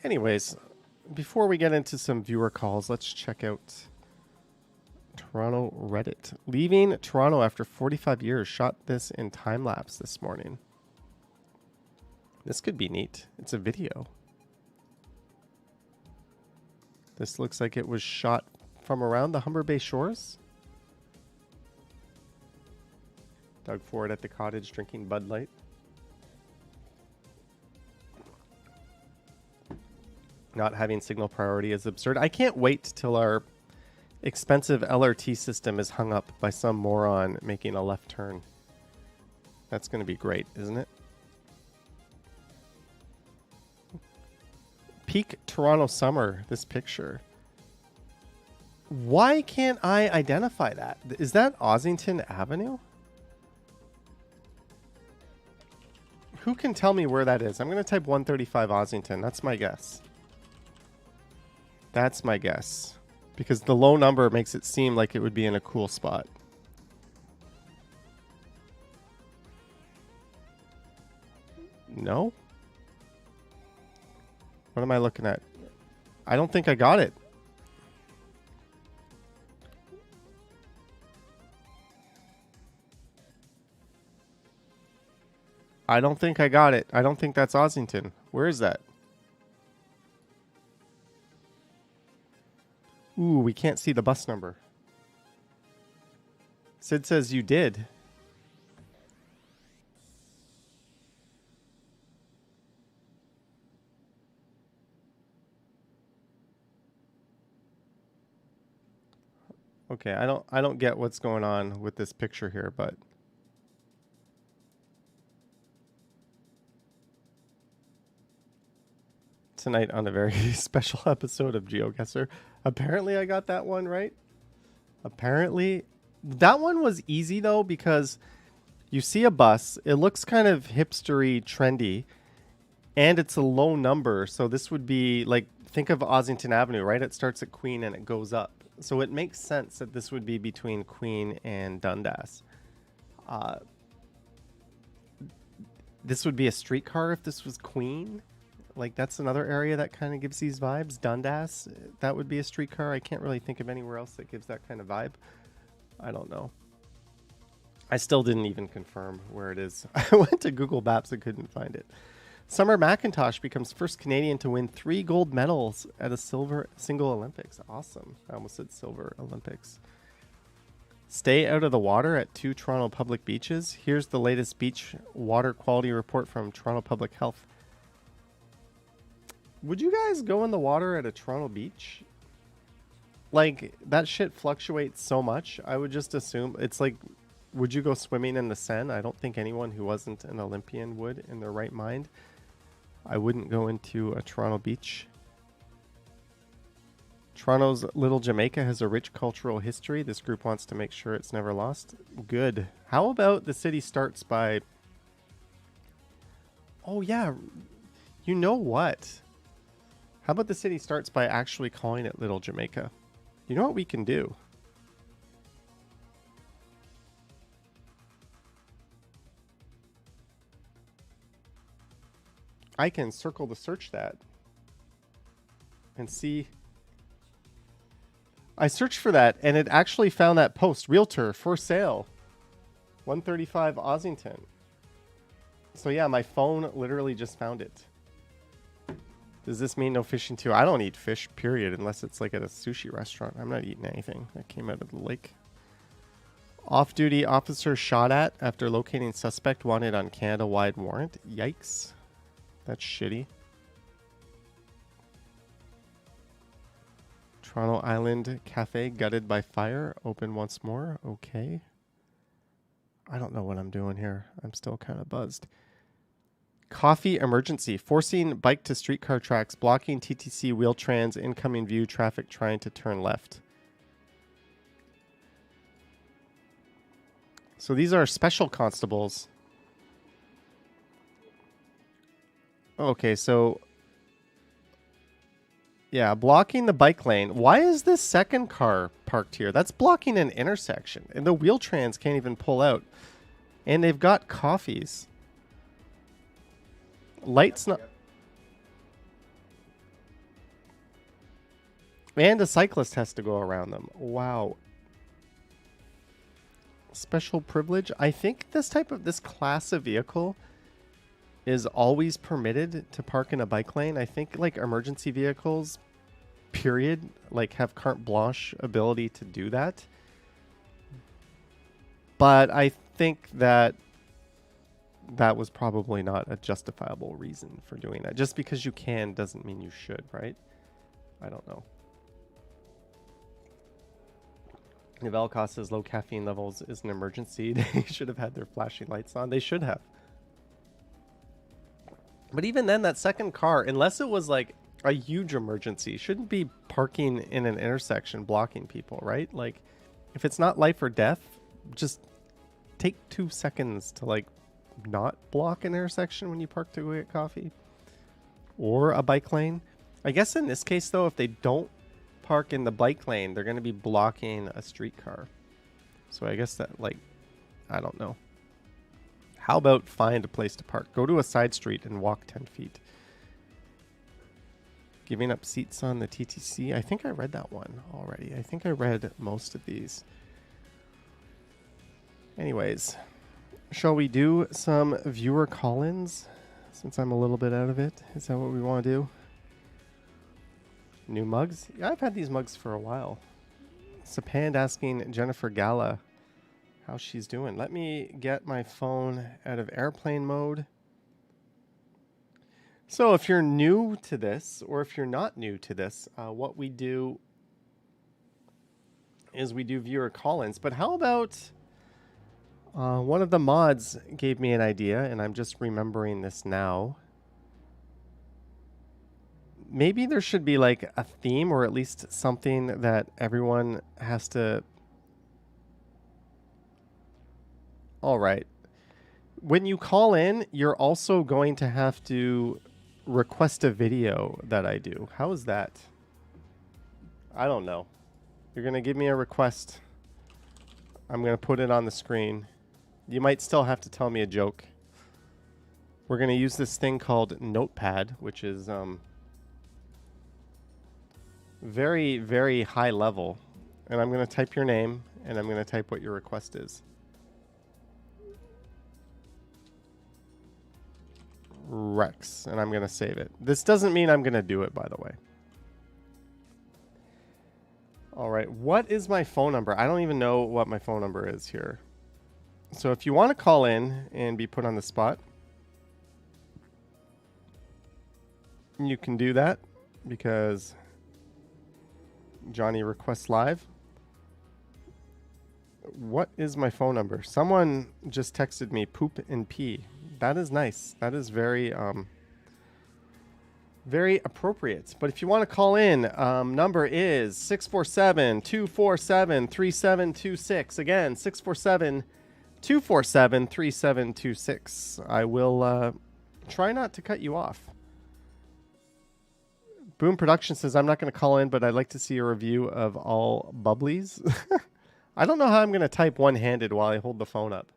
Anyways, before we get into some viewer calls, let's check out Toronto Reddit. Leaving Toronto after 45 years. Shot this in time-lapse this morning. This could be neat. It's a video. This looks like it was shot from around the Humber Bay shores. Doug Ford at the cottage drinking Bud Light. Not having signal priority is absurd. I can't wait till our expensive LRT system is hung up by some moron making a left turn. That's going to be great, isn't it? Peak Toronto Summer, this picture. Why can't I identify that? Is that Ossington Avenue? Who can tell me where that is? I'm going to type 135 Ossington. That's my guess. That's my guess. Because the low number makes it seem like it would be in a cool spot. No? What am I looking at? I don't think I got it. I don't think I got it. I don't think that's Ossington. Where is that? Ooh, we can't see the bus number. Sid says you did. Okay, I don't get what's going on with this picture here, but tonight on a very special episode of GeoGuessr. Apparently I got that one right. Apparently that one was easy though, because you see a bus, it looks kind of hipstery, trendy, and it's a low number. So this would be like, think of Ossington Avenue, right? It starts at Queen and it goes up. So it makes sense that this would be between Queen and Dundas. This would be a streetcar if this was Queen. Like, that's another area that kind of gives these vibes. Dundas, that would be a streetcar. I can't really think of anywhere else that gives that kind of vibe. I don't know. I still didn't even confirm where it is. I went to Google Maps and couldn't find it. Summer McIntosh becomes first Canadian to win 3 gold medals at a single Olympics. Awesome. I almost said silver Olympics. Stay out of the water at 2 Toronto public beaches. Here's the latest beach water quality report from Toronto Public Health. Would you guys go in the water at a Toronto beach? Like, that shit fluctuates so much. I would just assume it's like, would you go swimming in the Seine? I don't think anyone who wasn't an Olympian would in their right mind. I wouldn't go into a Toronto beach. Toronto's Little Jamaica has a rich cultural history. This group wants to make sure it's never lost. Good. How about the city starts by... Oh, yeah. You know what? How about the city starts by actually calling it Little Jamaica? You know what we can do? I can circle to search that and see. I searched for that and it actually found that post. Realtor for sale. 135 Ossington. So yeah, my phone literally just found it. Does this mean no fishing too? I don't eat fish, period, unless it's like at a sushi restaurant. I'm not eating anything that came out of the lake. Off-duty officer shot at after locating suspect wanted on Canada-wide warrant. Yikes. That's shitty. Toronto Island Cafe gutted by fire. Open once more. Okay. I don't know what I'm doing here. I'm still kind of buzzed. Coffee emergency. Forcing bike to streetcar tracks. Blocking TTC wheel trans. Incoming view. Traffic trying to turn left. So these are special constables. Okay, so... yeah, blocking the bike lane. Why is this second car parked here? That's blocking an intersection. And the wheel trans can't even pull out. And they've got coffees. Lights not... and a cyclist has to go around them. Wow. Special privilege. I think this class of vehicle is always permitted to park in a bike lane. I think like emergency vehicles, period, like have carte blanche ability to do that. But I think that was probably not a justifiable reason for doing that. Just because you can doesn't mean you should, right? I don't know. Novell Costa's low caffeine levels is an emergency. They should have had their flashing lights on. They should have. But even then, that second car, unless it was like a huge emergency. Shouldn't be parking in an intersection blocking people, right? Like, if it's not life or death, just take 2 seconds to like not block an intersection when you park to go get coffee or a bike lane. I guess in this case though, if they don't park in the bike lane, they're going to be blocking a streetcar. So I guess that, like, I don't know. How about find a place to park? Go to a side street and walk 10 feet. Giving up seats on the TTC. I think I read that one already. I think I read most of these. Anyways, shall we do some viewer call-ins since I'm a little bit out of it? Is that what we want to do? New mugs? Yeah, I've had these mugs for a while. Sapand asking Jennifer Gala how she's doing. Let me get my phone out of airplane mode. So if you're new to this, or if you're not new to this, what we do is we do viewer call-ins. But how about one of the mods gave me an idea, and I'm just remembering this now. Maybe there should be like a theme, or at least something that everyone has to... All right. When you call in, you're also going to have to request a video that I do. How is that? I don't know. You're going to give me a request. I'm going to put it on the screen. You might still have to tell me a joke. We're going to use this thing called Notepad, which is very, very high level. And I'm going to type your name, and I'm going to type what your request is. Rex, and I'm going to save it. This doesn't mean I'm going to do it, by the way. All right, what is my phone number? I don't even know what my phone number is here. So if you want to call in and be put on the spot, you can do that because Johnny requests live. What is my phone number? Someone just texted me poop and pee. That is nice. That is very very appropriate. But if you want to call in, number is 647-247-3726. Again, 647-247-3726. I will try not to cut you off. Boom Production says, I'm not going to call in, but I'd like to see a review of all bubblies. I don't know how I'm going to type one-handed while I hold the phone up,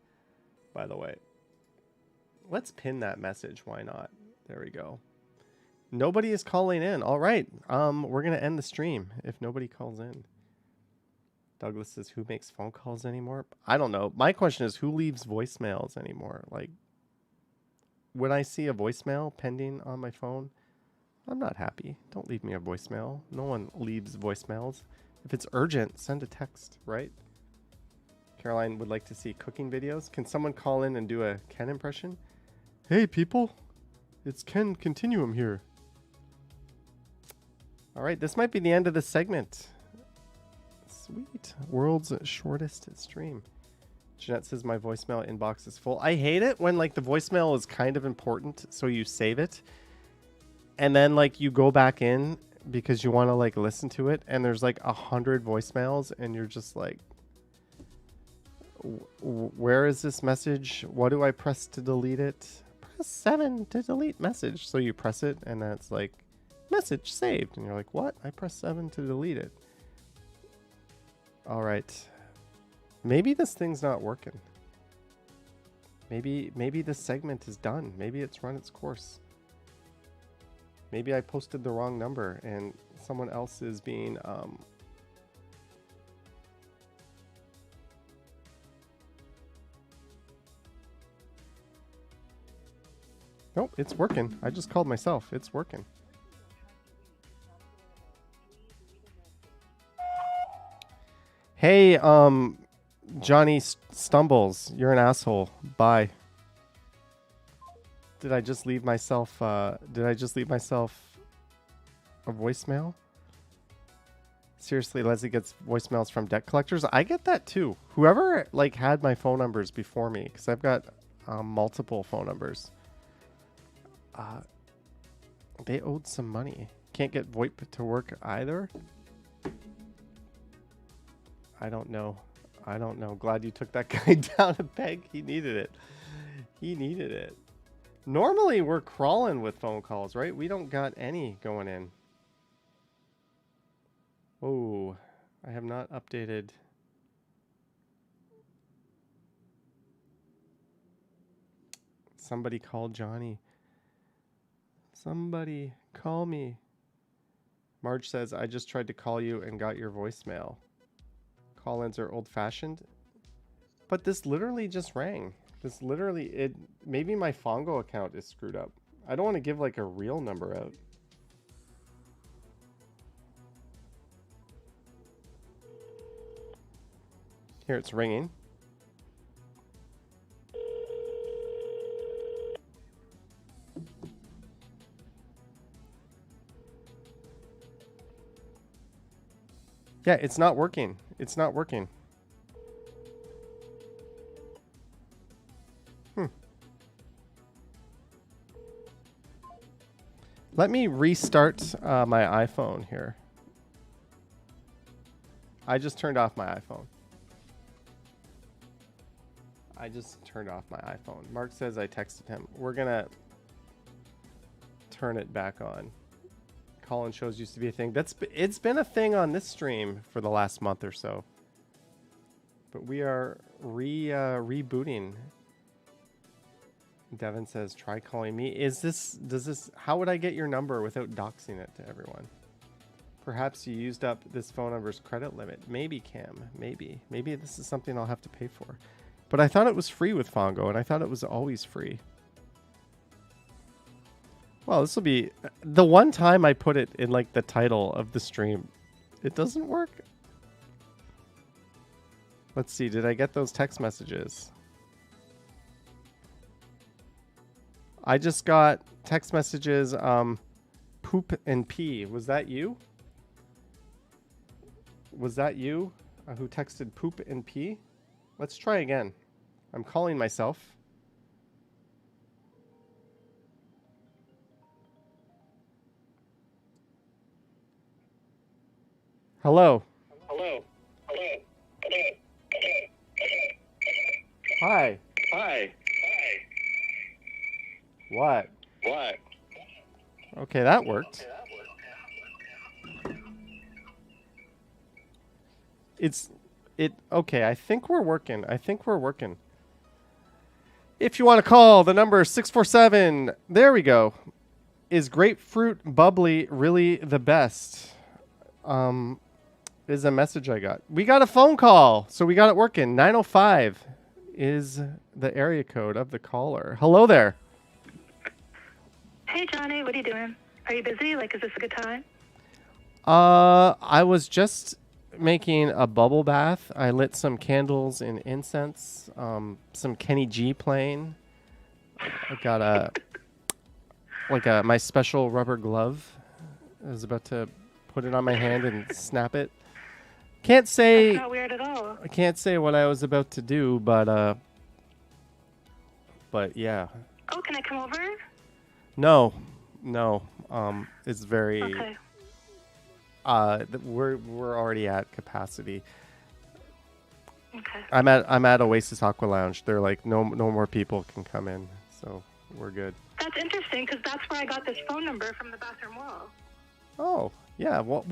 by the way. Let's pin that message. Why not? There we go. Nobody is calling in. All right. We're going to end the stream if nobody calls in. Douglas says, who makes phone calls anymore? I don't know. My question is, who leaves voicemails anymore? Like, when I see a voicemail pending on my phone, I'm not happy. Don't leave me a voicemail. No one leaves voicemails. If it's urgent, send a text, right? Caroline would like to see cooking videos. Can someone call in and do a Ken impression? Hey, people. It's Ken Continuum here. All right, this might be the end of the segment. Sweet. World's shortest stream. Jeanette says my voicemail inbox is full. I hate it when like the voicemail is kind of important, so you save it. And then like you go back in because you want to like listen to it, and there's like 100 voicemails, and you're just like, where is this message? What do I press to delete it? Press 7 to delete message. So you press it, and then it's like, message saved. And you're like, what? I pressed 7 to delete it. All right. Maybe this thing's not working. Maybe this segment is done. Maybe it's run its course. Maybe I posted the wrong number and someone else is being... Nope, it's working. I just called myself. It's working. Hey, Johnny Stumbles, you're an asshole. Bye. Did I just leave myself a voicemail? Seriously, Leslie gets voicemails from debt collectors. I get that too. Whoever like had my phone numbers before me, because I've got multiple phone numbers. They owed some money. Can't get VoIP to work either. I don't know. I don't know. Glad you took that guy down a peg. He needed it. He needed it. Normally, we're crawling with phone calls, right? We don't got any going in. Oh, I have not updated. Somebody call Johnny. Somebody call me. Marge says, I just tried to call you and got your voicemail. Call-ins are old-fashioned. But this literally just rang. This literally, maybe my Fongo account is screwed up. I don't want to give like a real number out. Here, it's ringing. Yeah, it's not working. It's not working. Let me restart my iPhone here. I just turned off my iPhone. I just turned off my iPhone. Mark says I texted him. We're gonna turn it back on. Call-in shows used to be a thing. It's been a thing on this stream for the last month or so. But we are rebooting. Devin says, try calling me. How would I get your number without doxing it to everyone? Perhaps you used up this phone number's credit limit. Maybe, Cam. Maybe this is something I'll have to pay for. But I thought it was free with Fongo, and I thought it was always free. Well, this will be the one time I put it in like the title of the stream. It doesn't work. Let's see. Did I get those text messages? I just got text messages, poop and pee. Was that you? Was that you who texted poop and pee? Let's try again. I'm calling myself. Hello. Hello. Hi. Hi. What? What? Okay, that worked. Okay, I think we're working. If you want to call, the number is 647. There we go. Is grapefruit bubbly really the best? Is a message I got. We got a phone call, so we got it working. 905 is the area code of the caller. Hello there. Hey, Johnny, what are you doing? Are you busy? Like, is this a good time? I was just making a bubble bath. I lit some candles and incense, some Kenny G playing. I got my special rubber glove. I was about to put it on my hand and snap it. Can't say. That's not weird at all. I can't say what I was about to do, but yeah. Oh, can I come over? No. It's very. Okay. We're already at capacity. Okay. I'm at Oasis Aqua Lounge. They're like no more people can come in, so we're good. That's interesting because that's where I got this phone number from the bathroom wall. Oh yeah. Well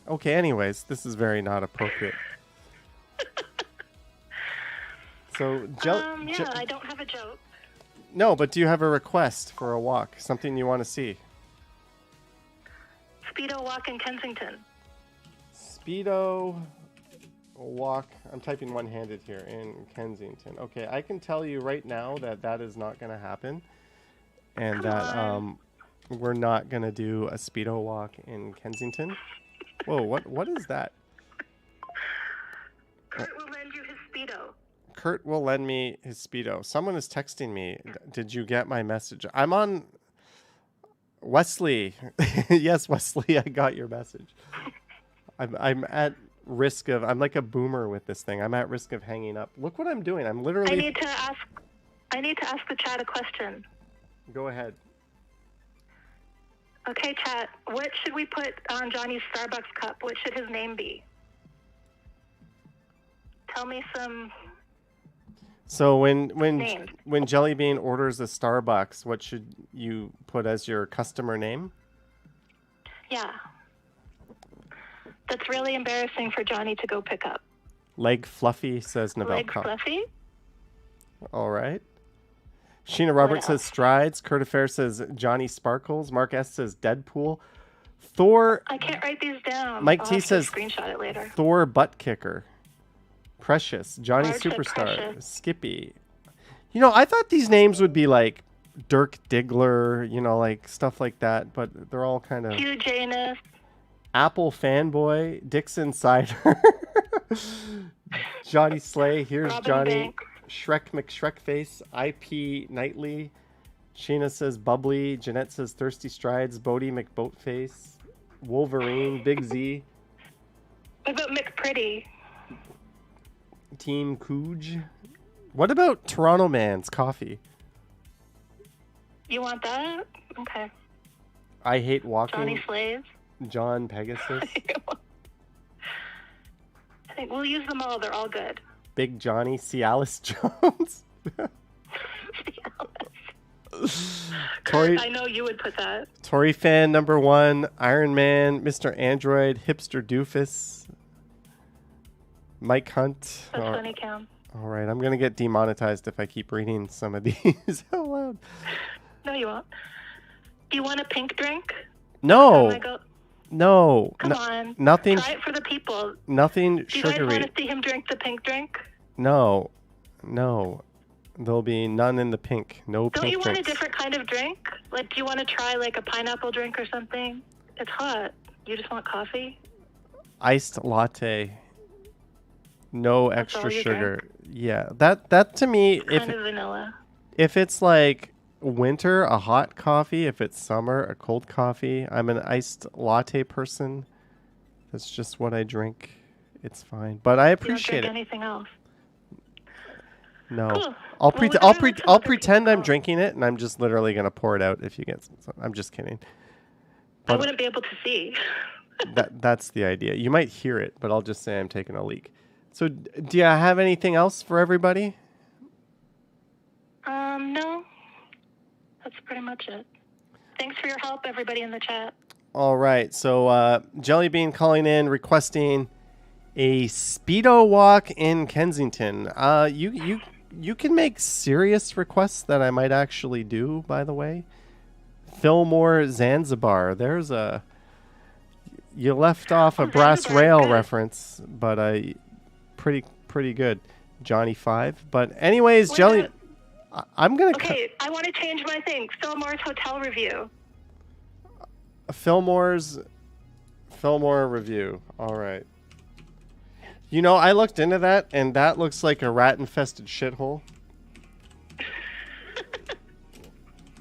okay. Anyways, this is very not appropriate. So I don't have a joke. No, but do you have a request for a walk? Something you want to see? Speedo walk in Kensington. Speedo walk. I'm typing one-handed here in Kensington. Okay, I can tell you right now that is not going to happen, and we're not going to do a Speedo walk in Kensington. Whoa, what is that? Kurt will lend you his Speedo. Kurt will lend me his Speedo. Someone is texting me. Did you get my message? I'm on Wesley. Yes, Wesley, I got your message. I'm at risk of. I'm like a boomer with this thing. I'm at risk of hanging up. Look what I'm doing. I'm literally. I need to ask the chat a question. Go ahead. Okay, chat. What should we put on Johnny's Starbucks cup? What should his name be? Tell me some So when names. Jellybean orders a Starbucks, what should you put as your customer name? Yeah. That's really embarrassing for Johnny to go pick up. Leg Fluffy, says Novell. Leg Fluffy? All right. Sheena Roberts else? says Strides. Kurt Affair says Johnny Sparkles. Mark S says Deadpool. Thor. I can't write these down. Mike I'll T have to says screenshot it later. Thor Butt Kicker. Precious. Johnny Marge said Superstar. Precious. Skippy. You know, I thought these names would be like Dirk Diggler, you know, like stuff like that, but they're all kind of... Hugh Janus. Apple Fanboy. Dixon Cider. Johnny Slay. Here's Robin Johnny. Banks. Shrek McShrekface. IP Nightly. Sheena says Bubbly. Jeanette says Thirsty Strides. Bodie McBoatface. Wolverine. Big Z. What about McPretty? Team Cooj. What about Toronto Man's Coffee? You want that? Okay. I Hate Walking. Johnny Slaves. John Pegasus. I think we'll use them all. They're all good. Big Johnny. Cialis Jones. Tori, I know you would put that. Tory Fan number 1. Iron Man. Mr. Android. Hipster Doofus. Mike Hunt. That's funny, Cam. All right, I'm going to get demonetized if I keep reading some of these out loud. No, you won't. Do you want a pink drink? No. Go... No. Come on. Nothing. Try it for the people. Nothing Do you sugary. guys want to see him drink the pink drink? No. No. There'll be none in the pink. No Don't pink you want drinks. a different kind of drink? Like, do you want to try like a pineapple drink or something? It's hot. You just want coffee? Iced latte. No That's extra all you sugar. Yeah. That to me, Kind of vanilla. if it's like winter, a hot coffee. If it's summer, a cold coffee. I'm an iced latte person. That's just what I drink. It's fine. But I appreciate You don't it. drink anything else. No. Cool. I'll Well, we I'll gotta let some I'll other pretend people I'm go. drinking it, and I'm just literally gonna pour it out if you get some. I'm just kidding. I But wouldn't be able to see. that's the idea. You might hear it, but I'll just say I'm taking a leak. So, do you have anything else for everybody? No. That's pretty much it. Thanks for your help, everybody in the chat. All right. So, Jellybean calling in requesting a Speedo walk in Kensington. You can make serious requests that I might actually do, by the way. Fillmore Zanzibar. There's a... You left off a brass Zanzibar, rail good. reference, but pretty good. Johnny 5. But anyways, What Jelly... about- I'm going to... Okay, I want to change my thing. Fillmore's hotel review. Fillmore review. All right. You know, I looked into that, and that looks like a rat-infested shithole.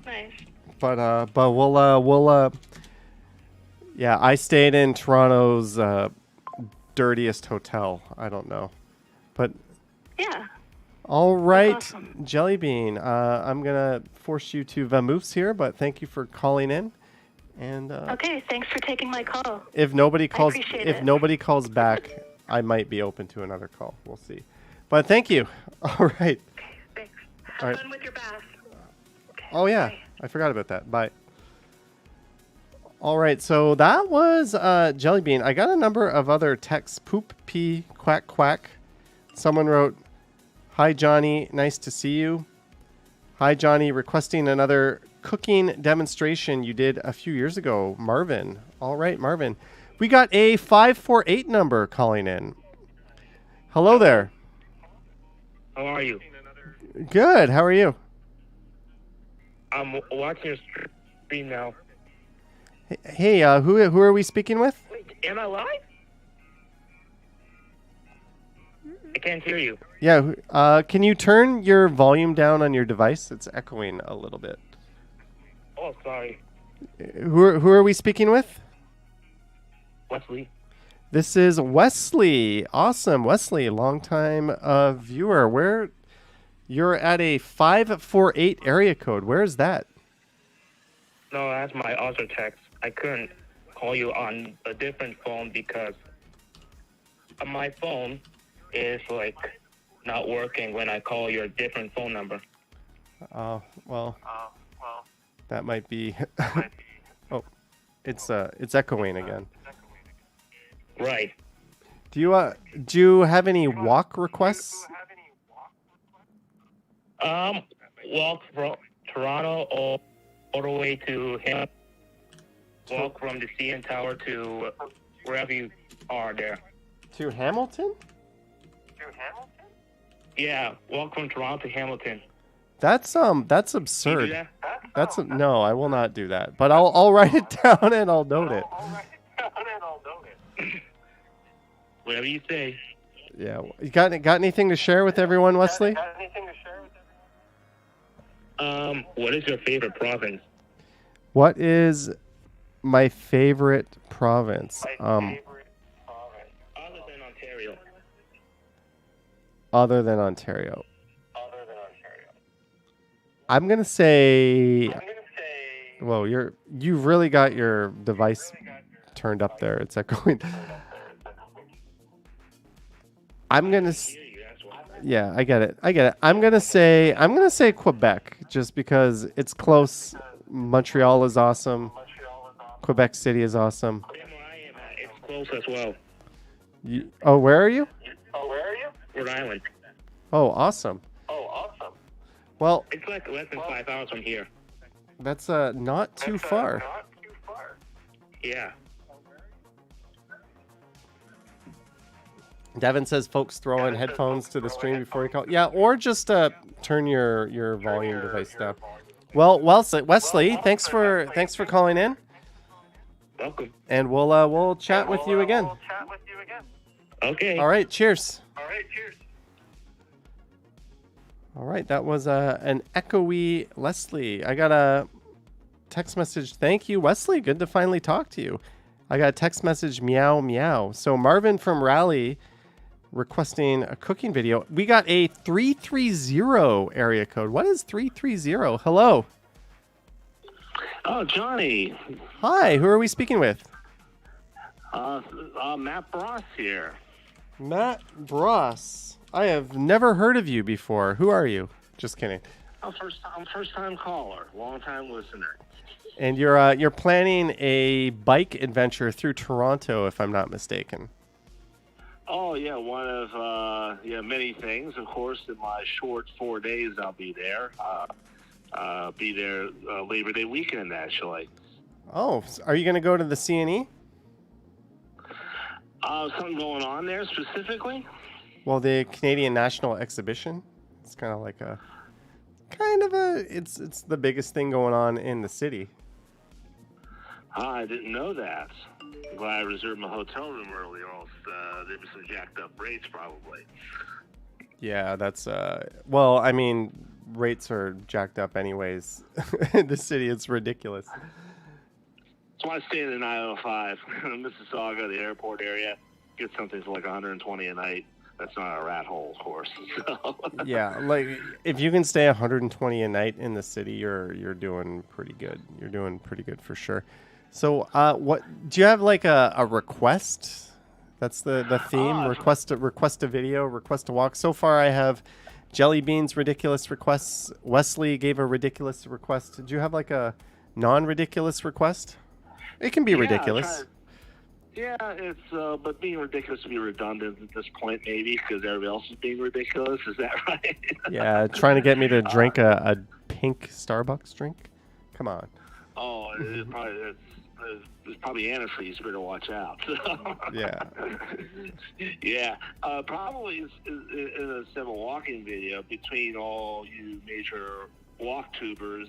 Nice. But we'll yeah, I stayed in Toronto's dirtiest hotel. I don't know, but Yeah. all right, awesome. Jellybean. I'm gonna force you to vamoose here, but thank you for calling in. And Okay, thanks for taking my call. if nobody calls, appreciate if it. nobody calls back, I might be open to another call. We'll see. But thank you. All right. Okay, thanks. All Have right. fun with your bath. Okay, Oh yeah, bye. I forgot about that. Bye. All right, so that was Jellybean. I got a number of other texts. Poop, pee, quack, quack. Someone wrote, "Hi Johnny, nice to see you." Hi Johnny, requesting another cooking demonstration you did a few years ago, Marvin. All right, Marvin. We got a 548 number calling in. Hello there. How are you? Good. How are you? I'm watching your stream now. Hey, who are we speaking with? Wait, am I live? I can't hear you. Yeah. Can you turn your volume down on your device? It's echoing a little bit. Oh, sorry. Who are we speaking with? Wesley. This is Wesley. Awesome, Wesley, longtime viewer. Where you're at a 548 area code. Where is that? No, that's my other text. I couldn't call you on a different phone because my phone is like not working when I call your different phone number. Oh, well, that might be. Oh, it's echoing again. Right. Do you have any walk requests? Walk from Toronto all the way to him. Walk from the CN Tower to wherever you are there. To Hamilton? Yeah, walk from Toronto to Hamilton. That's You do absurd. that? No, I will not do that. But I'll write it down and I'll note it. Whatever you say. Yeah. You got anything to share with everyone, Wesley? What is your favorite province? What is my favorite province? Other than Ontario. Other than Ontario. I'm gonna say. Whoa, you've really got your device turned up there. It's echoing. I'm gonna. Yeah, I get it. I'm gonna say Quebec, just because it's close. Montreal is awesome. Quebec City is awesome. It's close as well. Where are you? Rhode Island. Oh, awesome. Well, It's like less than 5 hours from here. that's not too far. Yeah. Devin says folks throw in headphones to the stream before you call. Yeah, or just turn your volume device down. Well, Wesley, thanks for calling in, Welcome. and we'll chat with you again. Okay. All right, cheers. All right, that was an echoey Leslie. I got a text message. Thank you, Wesley. Good to finally talk to you. I got a text message, meow, meow. So Marvin from Raleigh requesting a cooking video. We got a 330 area code. What is 330? Hello. Oh, Johnny. Hi, who are we speaking with? Matt Bross here. Matt Bross. I have never heard of you before. Who are you? Just kidding. I'm first-time caller, long-time listener. And you're planning a bike adventure through Toronto, if I'm not mistaken. Oh, yeah, one of many things. Of course, in my short 4 days, I'll be there. Labor Day weekend, actually. Oh, are you going to go to the CNE? Something going on there specifically? Well, the Canadian National Exhibition. It's kind of like it's the biggest thing going on in the city. I didn't know that. I'm glad I reserved my hotel room earlier, else there'd be some jacked up rates probably. Yeah, that's well, I mean, rates are jacked up anyways. In the city, it's ridiculous. So I stay in the 905 Mississauga, the airport area. Get something for like 120 a night. That's not a rat hole, of course. So. Yeah, like if you can stay 120 a night in the city, you're doing pretty good. You're doing pretty good for sure. So, what do you have like a request? That's the theme. Request a video, request a walk. So far, I have Jelly Bean's ridiculous requests. Wesley gave a ridiculous request. Did you have like a non-ridiculous request? It can be ridiculous. Yeah, it's but being ridiculous to be redundant at this point, maybe because everybody else is being ridiculous. Is that right? Yeah, trying to get me to drink a pink Starbucks drink. Come on. Oh, there's probably antifreeze. Better watch out. Yeah. Yeah. Probably in a simple walking video between all you major walk tubers.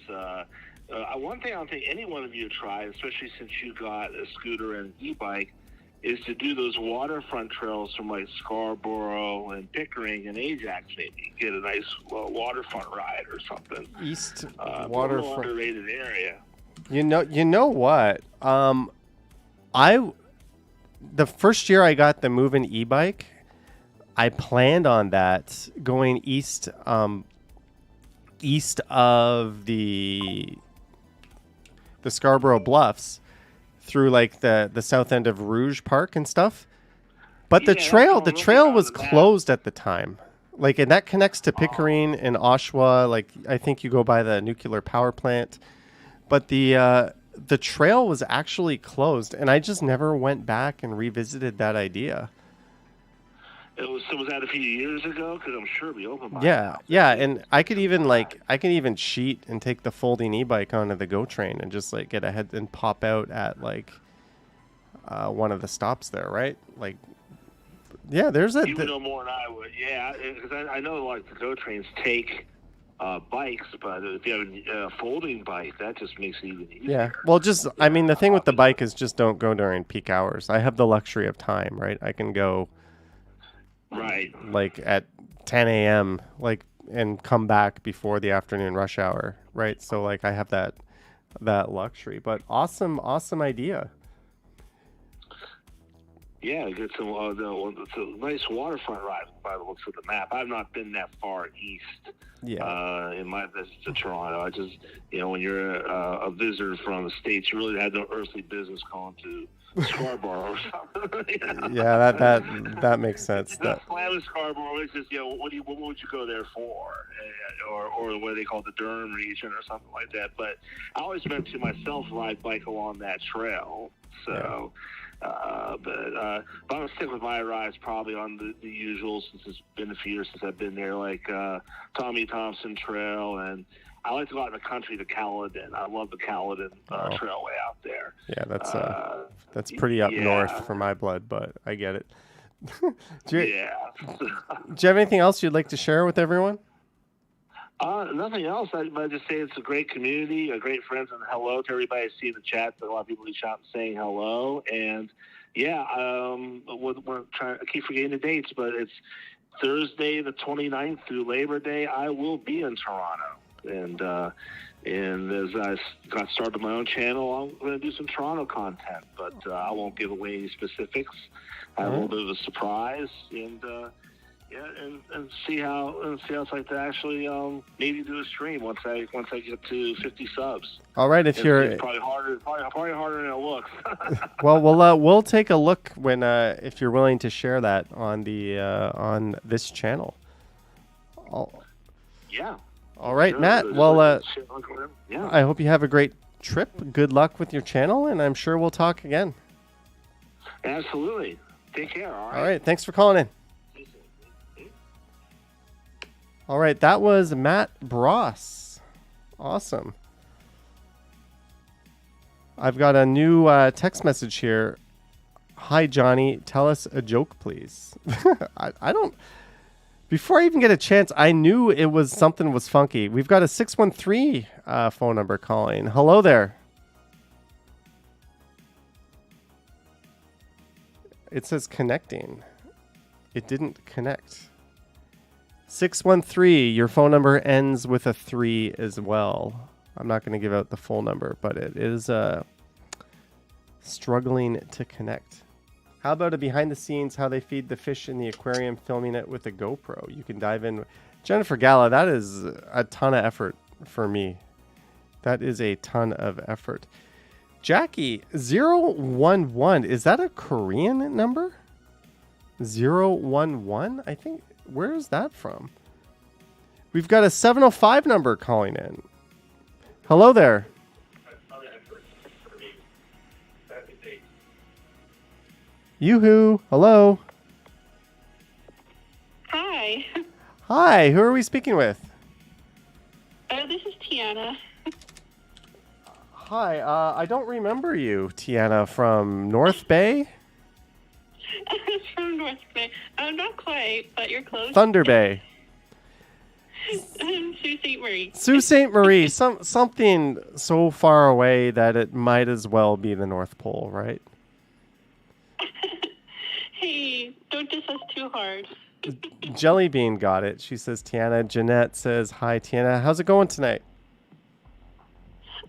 One thing I don't think any one of you tried, especially since you got a scooter and an e-bike, is to do those waterfront trails from like Scarborough and Pickering and Ajax, maybe get a nice waterfront ride or something. East Waterfront, waterfront. underrated area. You know what? The first year I got the Movin' e-bike, I planned on that going east of the Scarborough Bluffs, through like the south end of Rouge Park and stuff. But Yeah, the trail that's what I'm trail looking was on the map. closed at the time. Like, and that connects to Pickering and Oshawa. Like, I think you go by the nuclear power plant. But the trail was actually closed, and I just never went back and revisited that idea. So was that a few years ago? Because I'm sure it'll be open by Yeah, now. yeah, and I could even cheat and take the folding e-bike onto the GO train and just like get ahead and pop out at like one of the stops there, right? Like, yeah, there's a. You would know more than I would. Yeah, because I know like the GO trains take bikes, but if you have a folding bike, that just makes it even easier. Yeah, well, just I mean, the thing with the bike is just don't go during peak hours. I have the luxury of time, right? I can go. Right. Like at 10 a.m. like and come back before the afternoon rush hour, right? So like I have that luxury. But awesome idea. Yeah, get some. It's a nice waterfront ride by the looks of the map. I've not been that far east. Yeah. In my visit to Toronto, I just when you're a visitor from the States, you really had no earthly business going to Scarborough or something. Yeah, that makes sense. It's not slam Scarborough. It's just what would you go there for, or what they call the Durham region or something like that. But I always meant to myself ride bike along that trail. So, but I'm gonna stick with my rides probably on the usual since it's been a few years since I've been there, like Tommy Thompson Trail, and I like to go out in the country to Caledon. I love the Caledon Trailway out there. Yeah, that's pretty up north for my blood, but I get it. Do you have anything else you'd like to share with everyone? Nothing else. I just say it's a great community, great friends, and hello to everybody I see in the chat. A lot of people reach out and saying hello, and we're trying. I keep forgetting the dates, but it's Thursday the 29th through Labor Day. I will be in Toronto, and as I got started my own channel, I'm going to do some Toronto content, but I won't give away any specifics. I have a little bit of a surprise, and see how it's like to actually maybe do a stream once I get to 50 subs. All right, it's probably harder than it looks. Well, we'll take a look when if you're willing to share that on the on this channel. Yeah. All right, sure, Matt. Well, I hope you have a great trip. Good luck with your channel, and I'm sure we'll talk again. Absolutely. Take care. All right. Thanks for calling in. All right, that was Matt Bross. Awesome. I've got a new text message here. Hi, Johnny. Tell us a joke, please. I don't... Before I even get a chance, I knew it was something was funky. We've got a 613 phone number calling. Hello there. It says connecting. It didn't connect. 613, your phone number ends with a 3 as well. I'm not going to give out the full number, but it is struggling to connect. How about a behind the scenes, how they feed the fish in the aquarium, filming it with a GoPro? You can dive in. Jennifer Gala, that is a ton of effort for me. That is a ton of effort. Jackie, 011, is that a Korean number? 011? I think... Where is that from? We've got a 705 number calling in. Hello there. Yoo-hoo. Hello. Hi. Hi. Who are we speaking with? This is Tiana. Hi. I don't remember you, Tiana, from North Bay? From North Bay. Not quite, but you're close. Thunder Bay. Sault Ste. Marie. Sault Ste. Marie. Something so far away that it might as well be the North Pole, right? Hey, don't diss us too hard. Jellybean got it. She says Tiana. Jeanette says, hi, Tiana. How's it going tonight?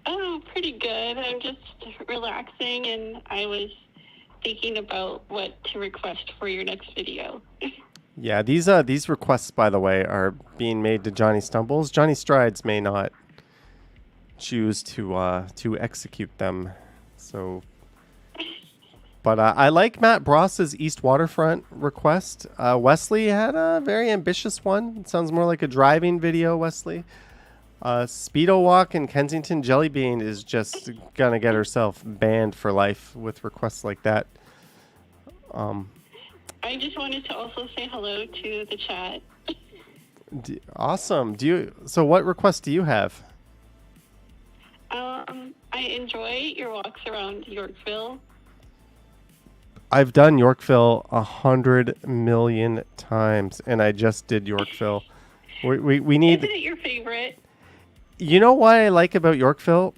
Oh, pretty good. I'm just relaxing, and I was thinking about what to request for your next video. Yeah, these requests, by the way, are being made to Johnny Stumbles. Johnny Strides may not choose to execute them, so But I like Matt Bross's East Waterfront request. Wesley had a very ambitious one. It sounds more like a driving video, Wesley. Speedo Walk in Kensington Jellybean is just going to get herself banned for life with requests like that. I just wanted to also say hello to the chat. Awesome. So what request do you have? I enjoy your walks around Yorkville. I've done Yorkville 100 million times, and I just did Yorkville. We need. Isn't it your favorite? You know what I like about Yorkville?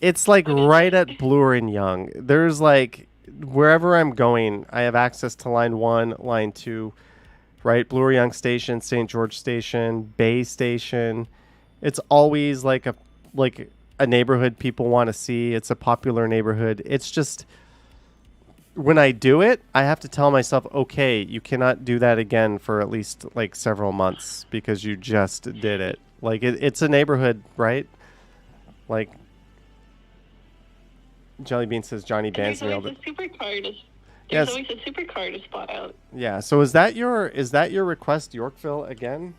It's like right at Bloor and Yonge. There's like wherever I'm going, I have access to line 1, line 2, right? Bloor Yonge Station, St. George Station, Bay Station. It's always like a neighborhood people want to see. It's a popular neighborhood. It's just when I do it, I have to tell myself, okay, you cannot do that again for at least like several months because you just did it. Like it's a neighborhood, right? Like Jellybean says Johnny Bands nailed it. There's always a supercar to spot out. Yeah. So is that your request, Yorkville again?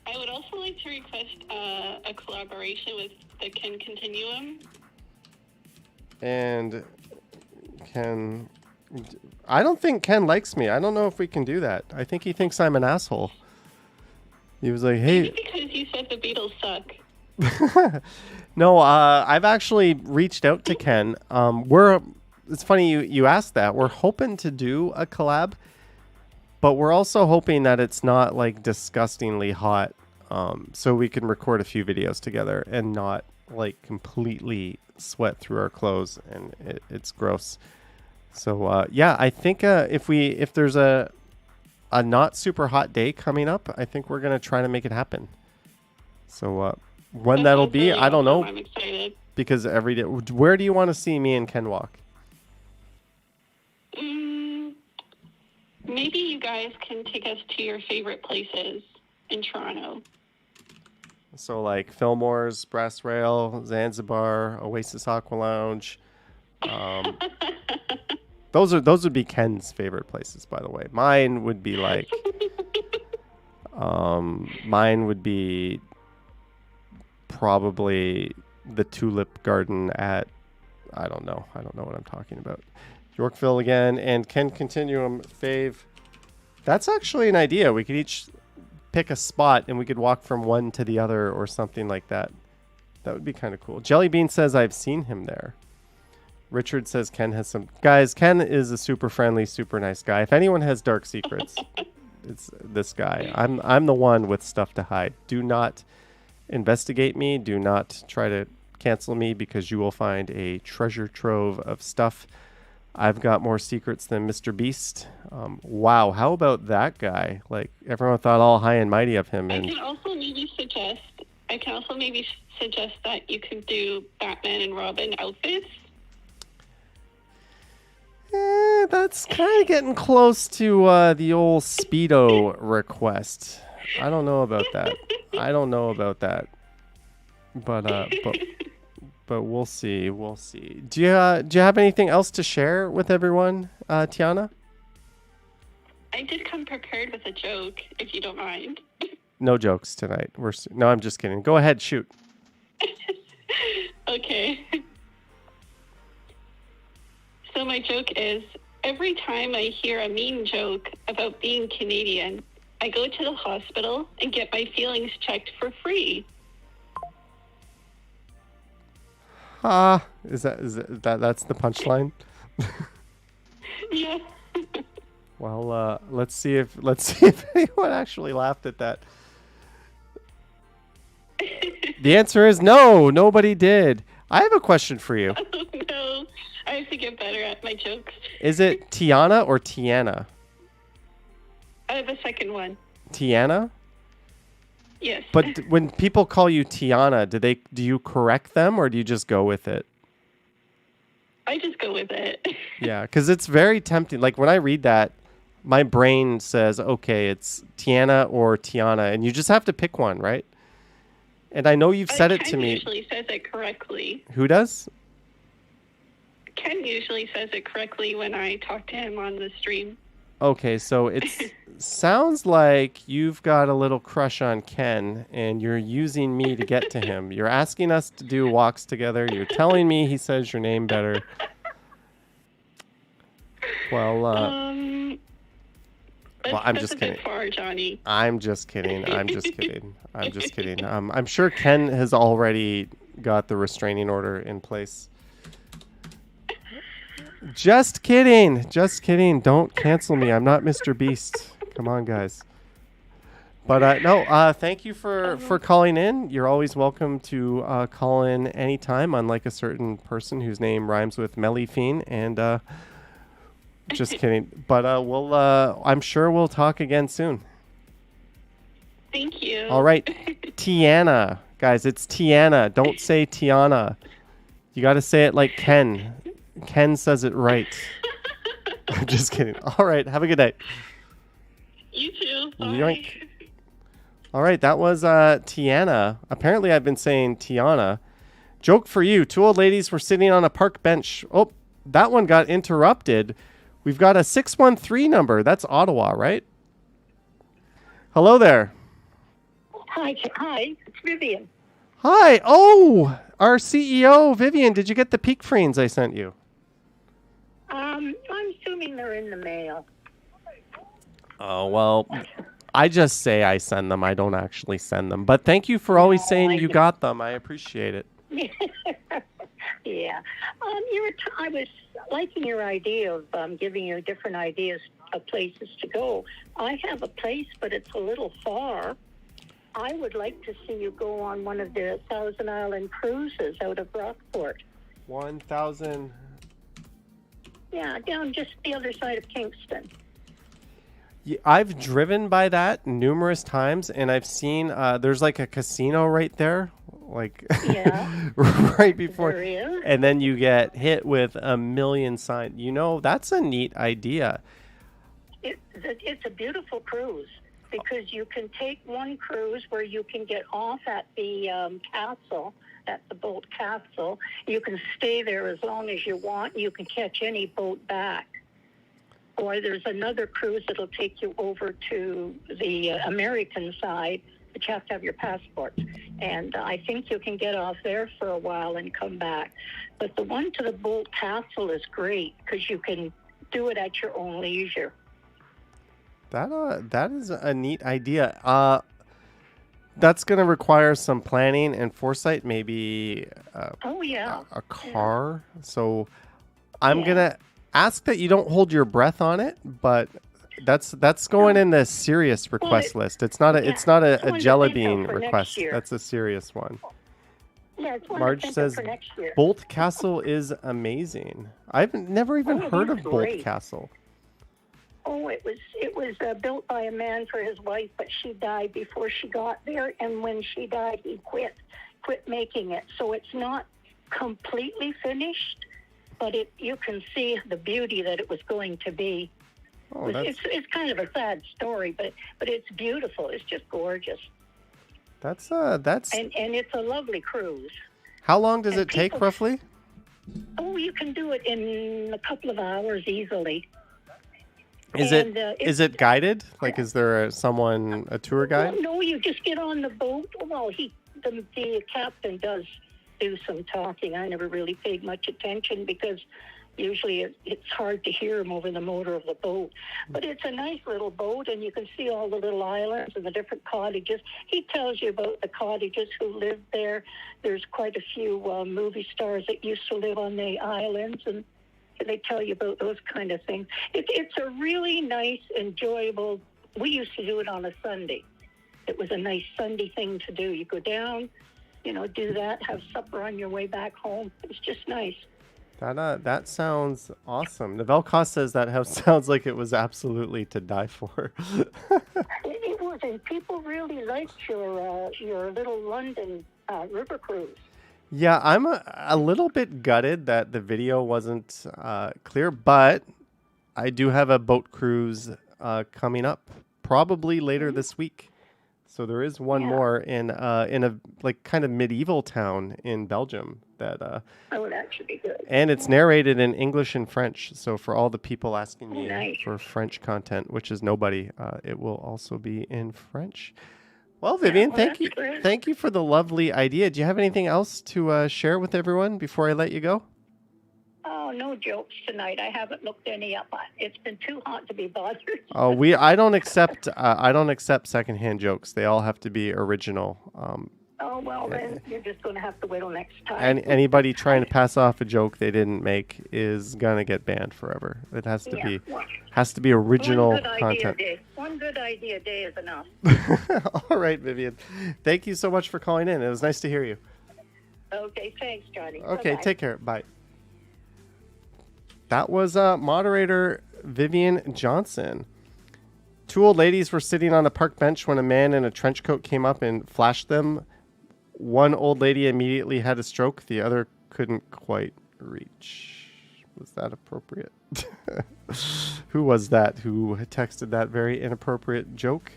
I would also like to request a collaboration with the Continuum. And Ken, I don't think Ken likes me. I don't know if we can do that. I think he thinks I'm an asshole. He was like, hey. Maybe because you said the Beatles suck. No, I've actually reached out to Ken. It's funny you asked that. We're hoping to do a collab, but we're also hoping that it's not like disgustingly hot, so we can record a few videos together and not like completely sweat through our clothes and it's gross. So yeah, I think if there's a not super hot day coming up, I think we're gonna try to make it happen. So when that'll be, I don't know. I'm excited. Because every day, where do you want to see me and Ken walk? Maybe you guys can take us to your favorite places in Toronto. So like Fillmore's, Brass Rail, Zanzibar, Oasis Aqua Lounge. Those would be Ken's favorite places, by the way. Mine would be like, probably the Tulip Garden at, I don't know what I'm talking about. Yorkville again, and Ken Continuum fave. That's actually an idea. We could each pick a spot and we could walk from one to the other or something like that. That would be kind of cool. Jellybean says I've seen him there. Richard says Ken has some... Guys, Ken is a super friendly, super nice guy. If anyone has dark secrets, it's this guy. I'm the one with stuff to hide. Do not investigate me. Do not try to cancel me because you will find a treasure trove of stuff. I've got more secrets than Mr. Beast. Wow, how about that guy? Like, everyone thought all high and mighty of him. I can also maybe suggest that you could do Batman and Robin outfits. That's kind of getting close to the old Speedo request. I don't know about that. But we'll see. Do you have anything else to share with everyone, Tiana? I did come prepared with a joke, if you don't mind. No jokes tonight. No, I'm just kidding. Go ahead, shoot. Okay. So my joke is, every time I hear a mean joke about being Canadian, I go to the hospital and get my feelings checked for free. Is that's the punchline? Yeah. Well, let's see if anyone actually laughed at that. The answer is no, nobody did. I have a question for you. Oh, no. I have to get better at my jokes. Is it Tiana or Tiana? The second one. Tiana? Yes. But when people call you Tiana, do you correct them or do you just go with it? I just go with it. Yeah, because it's very tempting. Like when I read that, my brain says, okay, it's Tiana or Tiana, and you just have to pick one, right? And I know you've said it to me. Ken usually says it correctly. Who does? Ken usually says it correctly when I talk to him on the stream. Okay, so it sounds like you've got a little crush on Ken, and you're using me to get to him. You're asking us to do walks together. You're telling me he says your name better. Well, Well, I'm that's just a bit kidding. far, Johnny. I'm just kidding. I'm just kidding. I'm just kidding. I'm sure Ken has already got the restraining order in place. Just kidding. Just kidding. Don't cancel me. I'm not Mr. Beast. Come on, guys. But no, thank you for calling in. You're always welcome to call in anytime, unlike a certain person whose name rhymes with Melifine. And just kidding. But I'm sure we'll talk again soon. Thank you. All right. Tiana. Guys, it's Tiana. Don't say Tiana. You got to say it like Ken. Ken says it right. I'm just kidding. All right. Have a good night. You too. Bye. Yoink. All right. That was Tiana. Apparently, I've been saying Tiana. Joke for you. Two old ladies were sitting on a park bench. Oh, that one got interrupted. We've got a 613 number. That's Ottawa, right? Hello there. Hi, it's Vivian. Hi. Oh, our CEO, Vivian. Did you get the peak frames I sent you? I'm assuming they're in the mail. Oh, well, I just say I send them. I don't actually send them. But thank you for always saying you got them. I appreciate it. Yeah. I was liking your idea of giving you different ideas of places to go. I have a place, but it's a little far. I would like to see you go on one of the Thousand Island cruises out of Rockport. 1,000. Yeah, down just the other side of Kingston. Yeah, I've driven by that numerous times, and I've seen there's like a casino right there, like Yeah. right before, There is. and then you get hit with a million signs. You know, that's a neat idea. It's a beautiful cruise because you can take one cruise where you can get off at the castle, at the boat castle. You can stay there as long as you want. You can catch any boat back. Or there's another cruise that'll take you over to the American side, but you have to have your passport. And I think you can get off there for a while and come back. But the one to the boat castle is great because you can do it at your own leisure. That is a neat idea. That's going to require some planning and foresight, maybe a car. Yeah. So I'm going to ask that you don't hold your breath on it, but that's going in the serious request list. It's not a jelly bean request. That's a serious one. Yeah, it's one Marge says for next year. Bolt Castle is amazing. I've never even heard of Bolt Castle. Oh, it was built by a man for his wife, but she died before she got there, and when she died, he quit making it. So it's not completely finished, but you can see the beauty that it was going to be. Oh, it's kind of a sad story, but it's beautiful. It's just gorgeous. That's and it's a lovely cruise. How long does it take roughly? Oh, you can do it in a couple of hours easily. Is it guided? Like, is there a tour guide? Well, no, you just get on the boat. Well, the captain does do some talking. I never really paid much attention because usually it's hard to hear him over the motor of the boat. But it's a nice little boat, and you can see all the little islands and the different cottages. He tells you about the cottages who live there. There's quite a few movie stars that used to live on the islands, and they tell you about those kind of things. It's a really nice, enjoyable. We used to do it on a Sunday. It was a nice Sunday thing to do. You go down, do that, have supper on your way back home. It's just nice. That sounds awesome. Novelka says that house sounds like it was absolutely to die for. It was, and people really liked your little London river cruise. Yeah, I'm a little bit gutted that the video wasn't clear, but I do have a boat cruise coming up probably later this week. So there is one more in a like kind of medieval town in Belgium. Oh, that should be good. And it's narrated in English and French. So for all the people asking me Nice. for French content, which is nobody, it will also be in French. Well, Vivian, well, thank you. that's great. Thank you for the lovely idea. Do you have anything else to share with everyone before I let you go? Oh, no jokes tonight. I haven't looked any up. It's been too hot to be bothered. Oh, I don't accept secondhand jokes. They all have to be original. Oh, well, then you're just going to have to wait till next time. And anybody trying to pass off a joke they didn't make is gonna get banned forever. It has to be original content. One good idea a day is enough. All right, Vivian. Thank you so much for calling in. It was nice to hear you. Okay, thanks, Johnny. Okay, Bye-bye. take care. Bye. That was moderator Vivian Johnson. Two old ladies were sitting on a park bench when a man in a trench coat came up and flashed them. One old lady immediately had a stroke. The other couldn't quite reach. Was that appropriate? Who was that who texted that very inappropriate joke?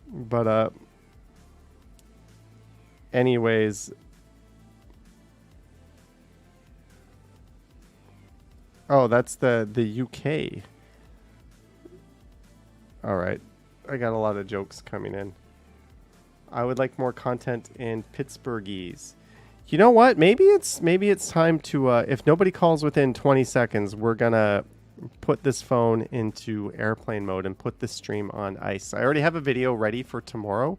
But anyways, oh, that's the UK. All right, I got a lot of jokes coming in. I would like more content in Pittsburghese. You know what? Maybe it's time to if nobody calls within 20 seconds, we're gonna put this phone into airplane mode and put this stream on ice. I already have a video ready for tomorrow,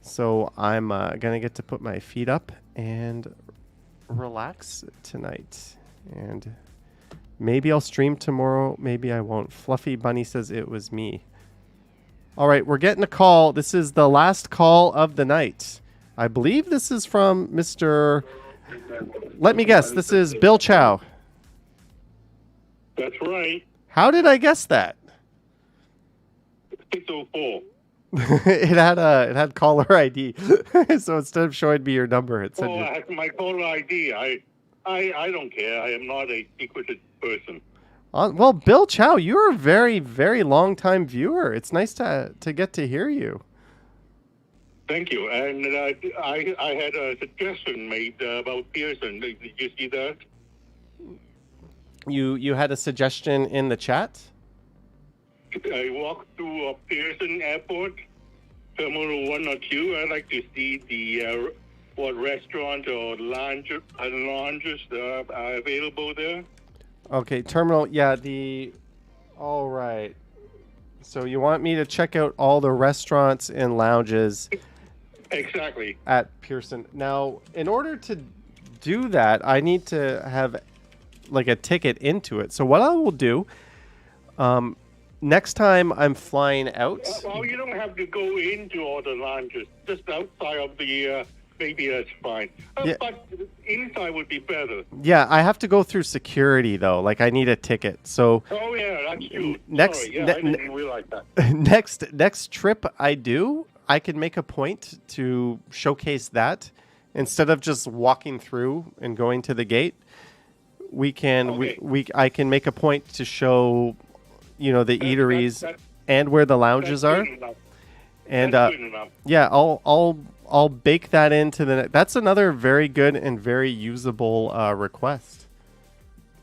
so I'm gonna get to put my feet up and relax tonight. And maybe I'll stream tomorrow. Maybe I won't. Fluffy Bunny says it was me. All right, we're getting a call. This is the last call of the night. I believe this is from Mr. Let me guess. This is Bill Chow. That's right. How did I guess that? 604. it had caller ID. So instead of showing me your number, it said. Oh, I have my caller ID. I don't care. I am not a secretive person. Well, Bill Chow, you're a very, very long time viewer. It's nice to get to hear you. Thank you. And I had a suggestion made about Pearson. Did you see that? You had a suggestion in the chat? I walked through Pearson Airport, Terminal 1 or 2. I'd like to see the what restaurant or lounges are available there. Okay, terminal. Yeah, all right. So you want me to check out all the restaurants and lounges? Exactly. At Pearson. Now, in order to do that, I need to have like a ticket into it. So what I will do, next time I'm flying out. Well, you don't have to go into all the lounges. Just outside of the. Maybe that's fine. Yeah. But inside would be better. Yeah, I have to go through security though. Like I need a ticket. So. Oh yeah, that's true. Next, I didn't realize that. next trip I do, I can make a point to showcase that instead of just walking through and going to the gate. We can I can make a point to show, the eateries and where the lounges are. And yeah, I'll bake that into the. That's another very good and very usable request.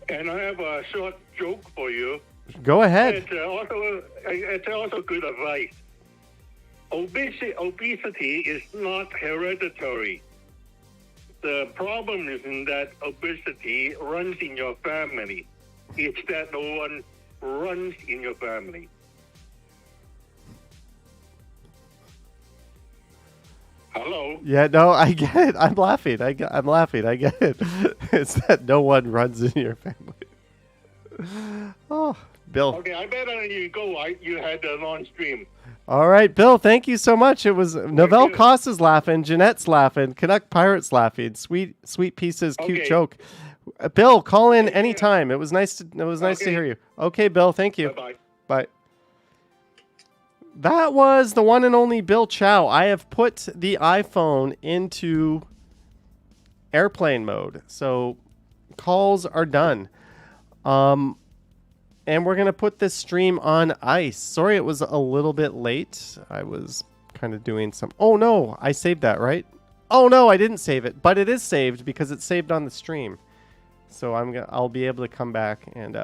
And I have a short joke for you. Go ahead. It's also good advice. Obesity is not hereditary. The problem isn't that obesity runs in your family. It's that no one runs in your family. Hello? Yeah, no, I get it. I'm laughing. I'm laughing. I get it. It's that no one runs in your family. Oh, Bill. Okay, I better you go. You had a long stream. All right, Bill, thank you so much. It was Novell Costa's laughing, Jeanette's laughing, Canuck Pirate's laughing, sweet pieces, cute joke. Bill, call in anytime. It was nice to hear you. Okay, Bill, thank you. Bye-bye. Bye. That was the one and only Bill Chow. I have put the iPhone into airplane mode, so calls are done. And we're going to put this stream on ice. Sorry it was a little bit late. I was kind of doing some... Oh, no. I saved that, right? Oh no, I didn't save it, but it is saved because it's saved on the stream. So I'll be able to come back and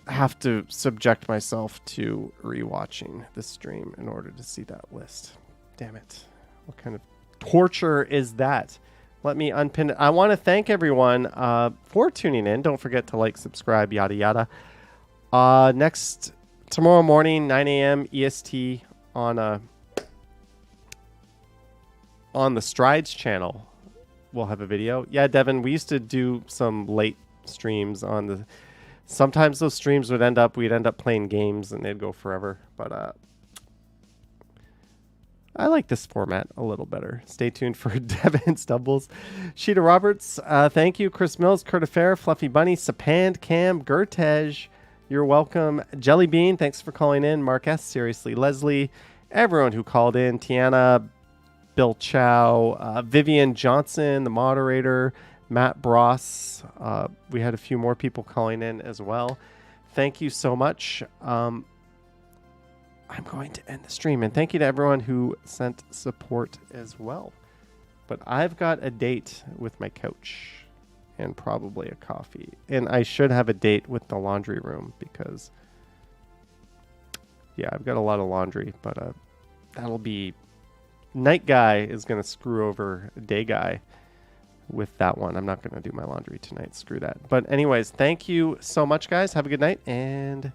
have to subject myself to rewatching the stream in order to see that list. Damn it. What kind of torture is that? Let me unpin it. I want to thank everyone for tuning in. Don't forget to like, subscribe, yada, yada. Tomorrow morning, 9 a.m. EST on the Strides channel, we'll have a video. Yeah, Devin, we used to do some late streams on the... Sometimes those streams we'd end up playing games and they'd go forever. But I like this format a little better. Stay tuned for Devin Stumbles. Sheeta Roberts, thank you. Chris Mills, Kurt Affair, Fluffy Bunny, Sapand, Cam, Gertej, you're welcome. Jelly Bean, thanks for calling in. Mark S, seriously. Leslie, everyone who called in. Tiana, Bill Chow, Vivian Johnson, the moderator, Matt Bross. We had a few more people calling in as well. Thank you so much. I'm going to end the stream, and thank you to everyone who sent support as well. But I've got a date with my coach and probably a coffee. And I should have a date with the laundry room because, yeah, I've got a lot of laundry, but that'll be... Night guy is going to screw over day guy with that one. I'm not going to do my laundry tonight. Screw that. But anyways, thank you so much, guys. Have a good night, and